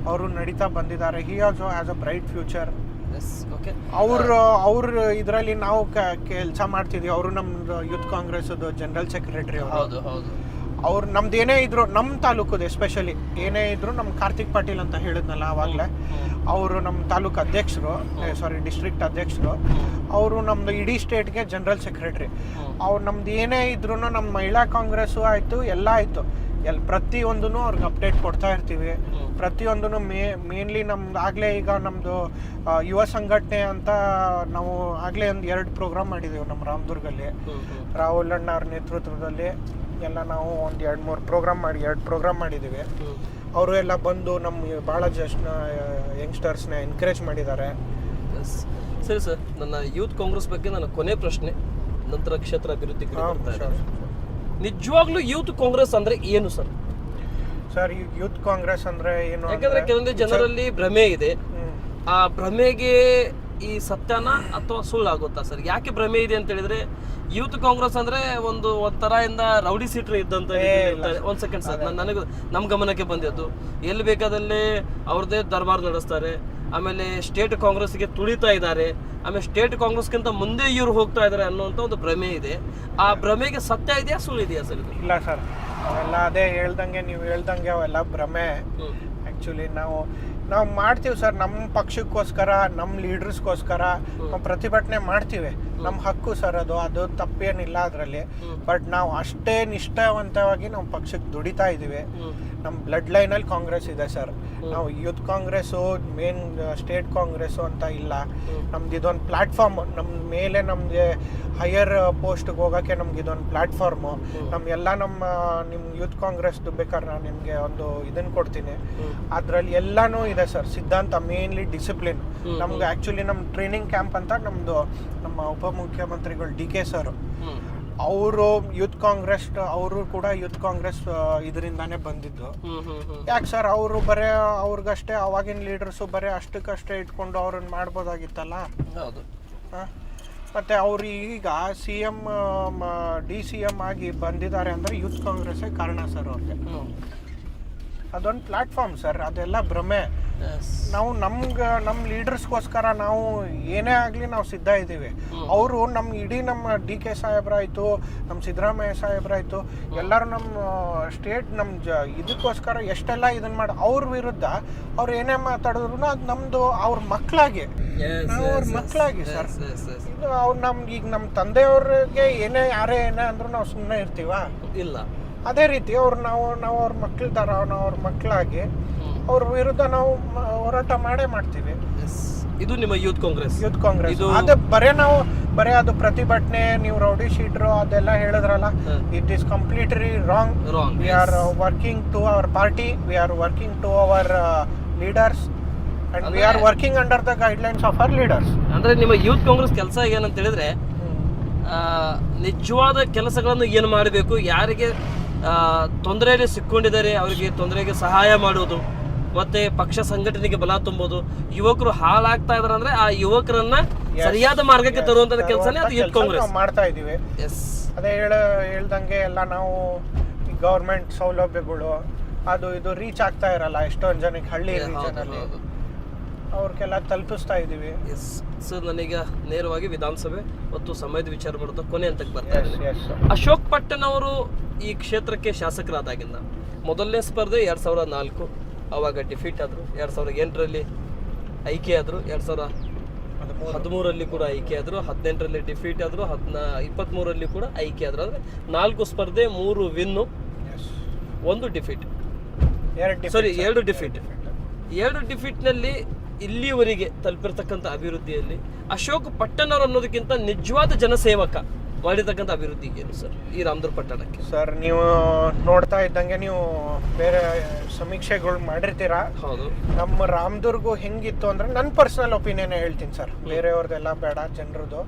ಅವರು ನಡೀತಾ ಬಂದಿದ್ದಾರೆ. He also has a bright future. ಅವ್ರ ಇದರಲ್ಲಿ ನಾವು ಕೆಲಸ ಮಾಡ್ತಿದ್ವಿ. ಅವರು ನಮ್ದು ಯೂತ್ ಕಾಂಗ್ರೆಸ್ ಜನರಲ್ ಸೆಕ್ರೆಟರಿ ಅವರು. ಅವ್ರು ನಮ್ದು ಏನೇ ಇದ್ರು ನಮ್ಮ ತಾಲೂಕದು ಎಸ್ಪೆಷಲಿ ಏನೇ ಇದ್ರು ನಮ್ಮ ಕಾರ್ತಿಕ್ ಪಾಟೀಲ್ ಅಂತ ಹೇಳಿದ್ನಲ್ಲ ಆವಾಗಲೇ, ಅವರು ನಮ್ಮ ತಾಲೂಕು ಅಧ್ಯಕ್ಷರು, ಡಿಸ್ಟ್ರಿಕ್ಟ್ ಅಧ್ಯಕ್ಷರು. ಅವರು ನಮ್ಮದು ಇಡೀ ಸ್ಟೇಟ್ಗೆ ಜನರಲ್ ಸೆಕ್ರೆಟರಿ. ಅವ್ರು ನಮ್ದು ಏನೇ ಇದ್ರು ನಮ್ಮ ಮಹಿಳಾ ಕಾಂಗ್ರೆಸ್ಸು ಆಯಿತು, ಎಲ್ಲ ಆಯಿತು. ಪ್ರತಿಯೊಂದೂ ಅವ್ರಿಗೆ ಅಪ್ಡೇಟ್ ಕೊಡ್ತಾ ಇರ್ತೀವಿ. ಪ್ರತಿಯೊಂದೂ ಮೇನ್ಲಿ ನಮ್ದು ಆಗಲೇ ಈಗ ನಮ್ಮದು ಯುವ ಸಂಘಟನೆ ಅಂತ ನಾವು ಆಗಲೇ ಒಂದು 2 ಪ್ರೋಗ್ರಾಮ್ ಮಾಡಿದ್ದೀವಿ ನಮ್ಮ ರಾಮದುರ್ಗಲ್ಲಿ. ರಾಹುಲ್ ಅಣ್ಣ ಅವ್ರ ನೇತೃತ್ವದಲ್ಲಿ ಎಲ್ಲ ನಾವು ಒಂದು 2 ಪ್ರೋಗ್ರಾಮ್ ಮಾಡಿದ್ದೀವಿ. ಅವರು ಎಲ್ಲ ಬಂದು ನಮ್ಮ ಭಾಳ ಜನ ಯಂಗ್ಸ್ಟರ್ಸ್ನ ಎನ್ಕರೇಜ್ ಮಾಡಿದ್ದಾರೆ. ಸರಿ ಸರ್, ನನ್ನ ಯೂತ್ ಕಾಂಗ್ರೆಸ್ ಬಗ್ಗೆ ನನ್ನ ಕೊನೆ ಪ್ರಶ್ನೆ, ನಂತರ ಕ್ಷೇತ್ರ ಅಭಿವೃದ್ಧಿ. ನಿಜವಾಗ್ಲೂ ಯೂತ್ ಕಾಂಗ್ರೆಸ್ ಅಂದ್ರೆ ಏನು ಸರ್? ಸರ್, ಯೂತ್ ಕಾಂಗ್ರೆಸ್ ಅಂದ್ರೆ ಏನು? ಯಾಕಂದ್ರೆ ಕೆಲವೊಂದು ಜನರಲ್ಲಿ ಭ್ರಮೆ ಇದೆ. ಆ ಭ್ರಮೆಗೆ ಈ ಸತ್ಯನ ಅಥವಾ ಸುಳ್ಳಾಗುತ್ತಾ ಸರ್? ಯಾಕೆ ಭ್ರಮೆ ಇದೆ ಅಂತ ಹೇಳಿದ್ರೆ, ಯೂತ್ ಕಾಂಗ್ರೆಸ್ ಅಂದ್ರೆ ಒಂಥರ ಇಂದ ರೌಡಿ ಸೀಟರ್ ಇದ್ದಂತ. ಒಂದ್ ಸೆಕೆಂಡ್ ಸರ್, ನನಗೆ ನಮ್ಮ ಗಮನಕ್ಕೆ ಬಂದಿದ್ದು, ಎಲ್ಲಿ ಬೇಕಾದಲ್ಲೇ ಅವ್ರದ್ದೇ ದರ್ಬಾರ್ ನಡೆಸ್ತಾರೆ. ಆಮೇಲೆ ಸ್ಟೇಟ್ ಕಾಂಗ್ರೆಸ್ಗೆ ತುಳಿತಾ ಇದ್ದಾರೆ. ಆಮೇಲೆ ಸ್ಟೇಟ್ ಕಾಂಗ್ರೆಸ್ಗಿಂತ ಮುಂದೆ ಇವ್ರು ಹೋಗ್ತಾ ಇದ್ದಾರೆ ಅನ್ನೋಂಥ ಒಂದು ಭ್ರಮೆ ಇದೆ. ಆ ಭ್ರಮೆಗೆ ಸತ್ಯ ಇದೆಯಾ ಸುಳ್ಳು ಇದೆಯಾ ಸರ್? ಇಲ್ಲ ಸರ್, ಅವೆಲ್ಲ ಅದೇ ನೀವು ಹೇಳ್ದಂಗೆ ಅವೆಲ್ಲ ಭ್ರಮೆ. ಆ್ಯಕ್ಚುಲಿ ನಾವು ಮಾಡ್ತೀವಿ ಸರ್, ನಮ್ಮ ಪಕ್ಷಕ್ಕೋಸ್ಕರ, ನಮ್ಮ ಲೀಡರ್ಸ್ಗೋಸ್ಕರ ನಾವು ಪ್ರತಿಭಟನೆ ಮಾಡ್ತೀವಿ. ನಮ್ಮ ಹಕ್ಕು ಸರ್ ಅದು ತಪ್ಪೇನಿಲ್ಲ ಅದರಲ್ಲಿ. ಬಟ್ ನಾವು ಅಷ್ಟೇ ನಿಷ್ಠಾವಂತವಾಗಿ ನಮ್ಮ ಪಕ್ಷಕ್ಕೆ ದುಡಿತಾ ಇದ್ದೀವಿ. ನಮ್ಮ ಬ್ಲಡ್ ಲೈನಲ್ಲಿ ಕಾಂಗ್ರೆಸ್ ಇದೆ ಸರ್. ನಾವು youth Congress main state Congress ಅಂತ ಇಲ್ಲ. ನಮ್ದು ಇದೊಂದು ಪ್ಲ್ಯಾಟ್ಫಾರ್ಮ್. ನಮ್ಮ ಮೇಲೆ ನಮಗೆ ಹೈಯರ್ ಪೋಸ್ಟ್ಗೆ ಹೋಗೋಕ್ಕೆ ನಮ್ಗೆ ಇದೊಂದು ಪ್ಲ್ಯಾಟ್ಫಾರ್ಮು. ನಿಮ್ಮ ಯೂತ್ ಕಾಂಗ್ರೆಸ್ದು ಬೇಕಾದ್ರೆ ನಾನು ನಿಮಗೆ ಒಂದು ಇದನ್ನು ಕೊಡ್ತೀನಿ. ಅದರಲ್ಲಿ ಎಲ್ಲನೂ ಇದೆ ಸರ್. ಸಿದ್ಧಾಂತ, ಮೇನ್ಲಿ ಡಿಸಿಪ್ಲಿನ್. ನಮ್ಗೆ ಆ್ಯಕ್ಚುಲಿ ನಮ್ಮ ಟ್ರೈನಿಂಗ್ ಕ್ಯಾಂಪ್ ಅಂತ ನಮ್ಮ ಉಪಮುಖ್ಯಮಂತ್ರಿಗಳು DK ಸರ್, ಅವರು ಯೂತ್ ಕಾಂಗ್ರೆಸ್, ಅವರು ಕೂಡ ಯೂತ್ ಕಾಂಗ್ರೆಸ್ ಇದರಿಂದಾನೇ ಬಂದಿದ್ದು. ಯಾಕೆ ಸರ್, ಅವರು ಅವ್ರಿಗಷ್ಟೇ ಅವಾಗಿನ ಲೀಡರ್ಸು ಅಷ್ಟಕ್ಕಷ್ಟೇ ಇಟ್ಕೊಂಡು ಅವ್ರನ್ನ ಮಾಡ್ಬೋದಾಗಿತ್ತಲ್ಲ. ಮತ್ತೆ ಅವ್ರು ಈಗ CM DCM ಆಗಿ ಬಂದಿದ್ದಾರೆ ಅಂದರೆ ಯೂತ್ ಕಾಂಗ್ರೆಸ್ಸೇ ಕಾರಣ ಸರ್ ಅವ್ರಿಗೆ. ಅದೊಂದು ಪ್ಲಾಟ್ಫಾರ್ಮ್ ಸರ್. ಅದೆಲ್ಲ ಭ್ರಮೆ. ನಾವು ನಮ್ಮ ಲೀಡರ್ಸ್ಗೋಸ್ಕರ ನಾವು ಏನೇ ಆಗಲಿ ನಾವು ಸಿದ್ಧ ಇದ್ದೀವಿ. ಅವರು ನಮ್ಮ DK ಸಾಹೇಬ್ರಾಯಿತು, ನಮ್ಮ ಸಿದ್ದರಾಮಯ್ಯ ಸಾಹೇಬ್ರಾಯಿತು, ಎಲ್ಲರೂ ನಮ್ಮ ಸ್ಟೇಟ್ ಇದಕ್ಕೋಸ್ಕರ ಎಷ್ಟೆಲ್ಲ ಇದನ್ನು ಮಾಡಿ ಅವ್ರ ವಿರುದ್ಧ ಅವ್ರು ಏನೇ ಮಾತಾಡಿದ್ರು ಅದು ನಮ್ಮದು ಅವ್ರ ಮಕ್ಕಳಾಗಿ ಸರ್. ಇದು ಈಗ ನಮ್ಮ ತಂದೆಯವ್ರಿಗೆ ಯಾರೇ ಏನೇ ಅಂದ್ರೂ ನಾವು ಸುಮ್ಮನೆ ಇರ್ತೀವ? ಇಲ್ಲ. ಅದೇ ರೀತಿ ನಾವು ಅವ್ರ ಮಕ್ಕಳ ಥರ, ನಾವು ಅವ್ರ ಮಕ್ಕಳಾಗಿ ಅವ್ರ ವಿರುದ್ಧ ನಾವು ಹೋರಾಟ ಮಾಡ್ತೀವಿ. ಇದು ನಿಮ್ಮ ಯೂತ್ ಕಾಂಗ್ರೆಸ್. ಅದೇ ಬರೇ ಅದು ಪ್ರತಿಭಟನೆ, ನೀವು ರೌಡಿ ಶೀಟ್ರು ಅದೆಲ್ಲ ಹೇಳಿದ್ರಲ್ಲ, it is completely wrong. We are working to our party, we are working to our leaders, and we are working under the guidelines of our leaders. ಅಂದ್ರೆ ನಿಮ್ಮ ಯೂತ್ ಕಾಂಗ್ರೆಸ್ ಕೆಲಸ ಏನಂತ ಹೇಳಿದ್ರೆ, ನಿಜವಾದ ಕೆಲಸಗಳನ್ನು ಏನು ಮಾಡಬೇಕು, ಯಾರಿಗೆ ತೊಂದರೆಯಲ್ಲಿ ಸಿಕ್ಕೊಂಡಿದ್ದಾರೆ ಅವರಿಗೆ ತೊಂದರೆಗೆ ಸಹಾಯ ಮಾಡೋದು, ಮತ್ತೆ ಪಕ್ಷ ಸಂಘಟನೆಗೆ ಬಲ ತುಂಬೋದು. ಯುವಕರು ಹಾಳಾಗ್ತಾ ಇದಾರೆ ಅಂದ್ರೆ ಆ ಯುವಕರನ್ನ ಸರಿಯಾದ ಮಾರ್ಗಕ್ಕೆ ತರುವಂತ ಕೆಲಸನೇ ಅದು ಯೂತ್ ಕಾಂಗ್ರೆಸ್ ಮಾಡ್ತಾ ಇದೀವಿ. ಅದೇ ಹೇಳ್ದಂಗೆ ಎಲ್ಲ ನಾವು ಗವರ್ಮೆಂಟ್ ಸೌಲಭ್ಯಗಳು ಅದು ಇದು ರೀಚ್ ಆಗ್ತಾ ಇರಲ್ಲ ಎಷ್ಟೊಂದು ಜನಕ್ಕೆ, ಹಳ್ಳಿ ರೀಜನಲ್ಲಿ ಅವ್ರಿಗೆಲ್ಲ ತಲುಪಿಸ್ತಾ ಇದೀವಿ. ಸರ್, ನನಗ ನೇರವಾಗಿ ವಿಧಾನಸಭೆ ಮತ್ತು ಸಮಯದ ವಿಚಾರ ಮಾಡೋದು ಕೊನೆ ಹಂತಕ್ಕೆ ಬರ್ತಾ ಇದ್ದೀನಿ. ಅಶೋಕ್ ಪಟ್ಟಣ್ ಅವರು ಈ ಕ್ಷೇತ್ರಕ್ಕೆ ಶಾಸಕರಾದಾಗಿಂದ ಮೊದಲನೇ ಸ್ಪರ್ಧೆ 2004, ಅವಾಗ ಡಿಫೀಟ್ ಆದರು. 2008ರಲ್ಲಿ ಆಯ್ಕೆ ಆದರು, 2013ರಲ್ಲಿ ಕೂಡ ಆಯ್ಕೆ ಆದರು, 18ರಲ್ಲಿ ಡಿಫೀಟ್ ಆದರು, 23ರಲ್ಲಿ ಕೂಡ ಆಯ್ಕೆ ಆದರು. ಅಂದರೆ 4 ಸ್ಪರ್ಧೆ, 3 ವಿನ್ನು, 1 ಡಿಫೀಟ್. 2 ಡಿಫೀಟ್. 2 ಡಿಫೀಟ್ನಲ್ಲಿ ಇಲ್ಲಿಯವರೆಗೆ ತಲುಪಿರ್ತಕ್ಕಂಥ ಅಭಿವೃದ್ಧಿಯಲ್ಲಿ ಅಶೋಕ್ ಪಟ್ಟಣರು ಅನ್ನೋದಕ್ಕಿಂತ ನಿಜವಾದ ಜನಸೇವಕ ಮಾಡಿರ್ತಕ್ಕಂಥ ಅಭಿವೃದ್ಧಿ ಏನು ಸರ್ ಈ ರಾಮದುರ್ಗ ಪಟ್ಟಣಕ್ಕೆ? ಸರ್ ನೀವು ನೋಡ್ತಾ ಇದ್ದಂಗೆ ನೀವು ಬೇರೆ ಸಮೀಕ್ಷೆಗಳು ಮಾಡಿರ್ತೀರಾ. ಹೌದು. ನಮ್ಮ ರಾಮದುರ್ಗ ಹೆಂಗಿತ್ತು ಅಂದ್ರೆ ನನ್ನ ಪರ್ಸನಲ್ ಒಪಿನಿಯನ್ ಹೇಳ್ತೀನಿ ಸರ್, ಬೇರೆಯವ್ರದ್ದೆಲ್ಲ ಬೇಡ ಜನರದು.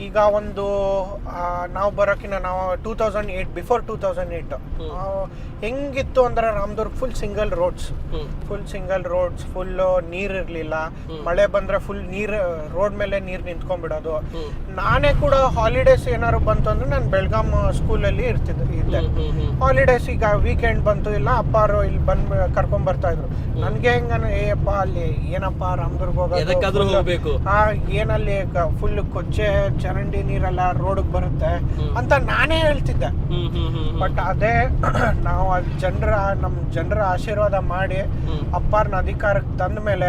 ಈಗ ಒಂದು ನಾವು ಬರೋಕಿನ್ನ ನಾವು 2008 ಬಿಫೋರ್ 2008 ಹೆಂಗಿತ್ತು ಅಂದ್ರೆ Ramdurg full single roads, full ನೀರ್ ಇರ್ಲಿಲ್ಲ. ಮಳೆ ಬಂದ್ರೆ ಫುಲ್ ನೀರ್ ರೋಡ್ ಮೇಲೆ ನೀರ್ ನಿಂತ್ಕೊಂಡ್ಬಿಡೋದು. ನಾನೇ ಕೂಡ ಹಾಲಿಡೇಸ್ ಏನಾದ್ರು ಬಂತು ಅಂದ್ರೆ ನಾನು ಬೆಳಗಾಂ ಸ್ಕೂಲಲ್ಲಿ ಇದ್ದೆ. ಹಾಲಿಡೇಸ್ ಈಗ ವೀಕೆಂಡ್ ಬಂತು ಇಲ್ಲ ಅಪ್ಪಾರು ಇಲ್ಲಿ ಬಂದ್ ಕರ್ಕೊಂಡ್ ಬರ್ತಾ ಇದ್ರು. ನನ್ಗೆ ಏಪ್ಪ ಅಲ್ಲಿ ಏನಪ್ಪಾ ರಾಮದುರ್ಗ ಹೋಗೋದು, ಏನಲ್ಲಿ ಫುಲ್ ಕೊಚ್ಚೆ ಚರಂಡಿ ನೀರೆಲ್ಲ ರೋಡ್ಗೆ ಬರುತ್ತೆ ಅಂತ ನಾನೇ ಹೇಳ್ತಿದ್ದೆ. ಬಟ್ ಅದೇ ನಾವು ನಮ್ ಜನರ ಆಶೀರ್ವಾದ ಮಾಡಿ ಅಪ್ಪಾರ್ನ ಅಧಿಕಾರಕ್ಕೆ ತಂದ ಮೇಲೆ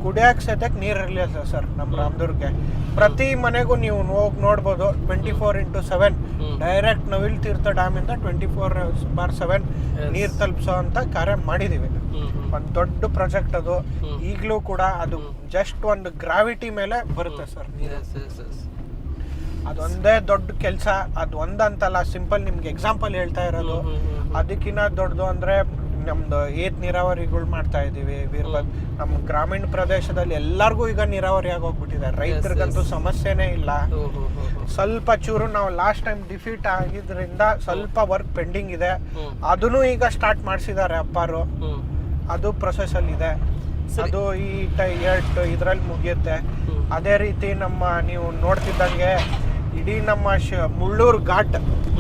ಕುಡಿಯಕ್ಕೆ ಸದ್ಯಕ್ಕೆ ನೀರು ಇರಲಿಲ್ಲ ಸರ್ ನಮ್ಮ ರಾಮದುರ್ಗೆ. ಪ್ರತಿ ಮನೆಗೂ ನೀವು ಹೋಗಿ ನೋಡ್ಬೋದು 24x7 ಡೈರೆಕ್ಟ್ ನವಿಲ್ ತೀರ್ಥ ಡ್ಯಾಮ್ ಇಂದ 24/7 ನೀರು ತಲುಪಿಸೋ ಅಂತ ಕಾರ್ಯ ಮಾಡಿದೀವಿ. ಒಂದು ದೊಡ್ಡ ಪ್ರಾಜೆಕ್ಟ್ ಅದು. ಈಗಲೂ ಕೂಡ ಅದು ಜಸ್ಟ್ ಒಂದು ಗ್ರಾವಿಟಿ ಮೇಲೆ ಬರುತ್ತೆ ಸರ್ ನೀರು. ಅದೊಂದೇ ದೊಡ್ಡ ಕೆಲಸ. ಅದು ಒಂದಂತಲ್ಲ, ಸಿಂಪಲ್ ನಿಮ್ಗೆ ಎಕ್ಸಾಂಪಲ್ ಹೇಳ್ತಾ ಇರೋದು. ಅದಕ್ಕಿಂತ ದೊಡ್ಡದು ಅಂದ್ರೆ ನಮ್ದು ಏತ್ ನೀರಾವರಿಗಳು ಮಾಡ್ತಾ ಇದೀವಿ ವೀರಭದ್ರ. ನಮ್ಮ ಗ್ರಾಮೀಣ ಪ್ರದೇಶದಲ್ಲಿ ಎಲ್ಲರಿಗೂ ಈಗ ನೀರಾವರಿ ಆಗೋಗ್ಬಿಟ್ಟಿದೆ. ರೈತರಿಗಂತೂ ಸಮಸ್ಯೆನೇ ಇಲ್ಲ. ಸ್ವಲ್ಪ ಚೂರು ನಾವು ಲಾಸ್ಟ್ ಟೈಮ್ ಡಿಫೀಟ್ ಆಗಿದ್ರಿಂದ ಸ್ವಲ್ಪ ವರ್ಕ್ ಪೆಂಡಿಂಗ್ ಇದೆ. ಅದನ್ನು ಈಗ ಸ್ಟಾರ್ಟ್ ಮಾಡಿಸಿದ್ದಾರೆ ಅಪ್ಪಾರು. ಅದು ಪ್ರೊಸೆಸ್ ಅಲ್ಲಿ ಇದೆ. ಅದು ಈ ಇದ್ರಲ್ಲಿ ಮುಗಿಯುತ್ತೆ. ಅದೇ ರೀತಿ ನಮ್ಮ ನೀವು ನೋಡ್ತಿದ್ದಂಗೆ ಇಡೀ ನಮ್ಮ ಮುಳ್ಳೂರು ಘಾಟ್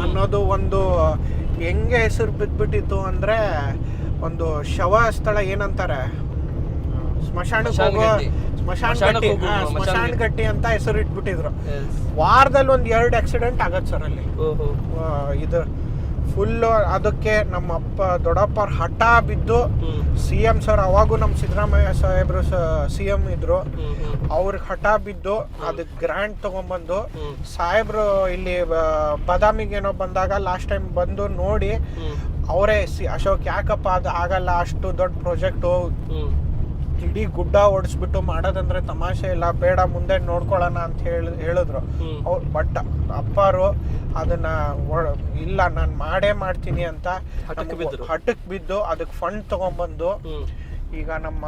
ಅನ್ನೋದು ಒಂದು ಹೆಂಗೆ ಹೆಸರು ಬಿದ್ಬಿಟ್ಟಿತ್ತು ಅಂದ್ರೆ ಒಂದು ಶವ ಸ್ಥಳ, ಏನಂತಾರೆ ಸ್ಮಶಾನ ಗಟ್ಟಿ ಅಂತ ಹೆಸರು ಇಟ್ಬಿಟ್ಟಿದ್ರು. ವಾರದಲ್ಲಿ 1-2 ಆಕ್ಸಿಡೆಂಟ್ ಆಗತ್ತೆ ಸರ್ ಅಲ್ಲಿ. ಇದು ಫುಲ್ ಅದಕ್ಕೆ ನಮ್ಮ ದೊಡ್ಡಪ್ಪ ಹಠ ಬಿದ್ದು CM ಸರ್, ಅವಾಗೂ ನಮ್ಮ ಸಿದ್ದರಾಮಯ್ಯ ಸಾಹೇಬ್ರು CM ಇದ್ರು, ಅವ್ರಿಗೆ ಹಠ ಬಿದ್ದು ಅದಕ್ಕೆ ಗ್ರಾಂಟ್ ತಗೊಂಡ್ಬಂದು ಸಾಹೇಬ್ರು ಇಲ್ಲಿ ಬಾದಾಮಿಗೇನೋ ಬಂದಾಗ ಲಾಸ್ಟ್ ಟೈಮ್ ಬಂದು ನೋಡಿ ಅವರೇ ಅಶೋಕ್ ಯಾಕಪ್ಪ ಅದು ಆಗಲ್ಲ, ಅಷ್ಟು ದೊಡ್ಡ ಪ್ರಾಜೆಕ್ಟು, ಇಡೀ ಗುಡ್ಡ ಓಡಿಸ್ಬಿಟ್ಟು ಮಾಡೋದಂದ್ರೆ ತಮಾಷೆ ಇಲ್ಲ, ಬೇಡ ಮುಂದೆ ನೋಡ್ಕೊಳ್ಳೋಣ ಅಂತ ಹೇಳಿದ್ರು ಅವ್ರು. ಬಟ್ ಅಪ್ಪಾರು ಅದನ್ನ ಇಲ್ಲ ನಾನು ಮಾಡೇ ಮಾಡ್ತೀನಿ ಅಂತ ಹಠಕ್ಕೆ ಬಿದ್ದು ಅದಕ್ಕೆ ಫಂಡ್ ತಗೊಂಡ್ಬಂದು ಈಗ ನಮ್ಮ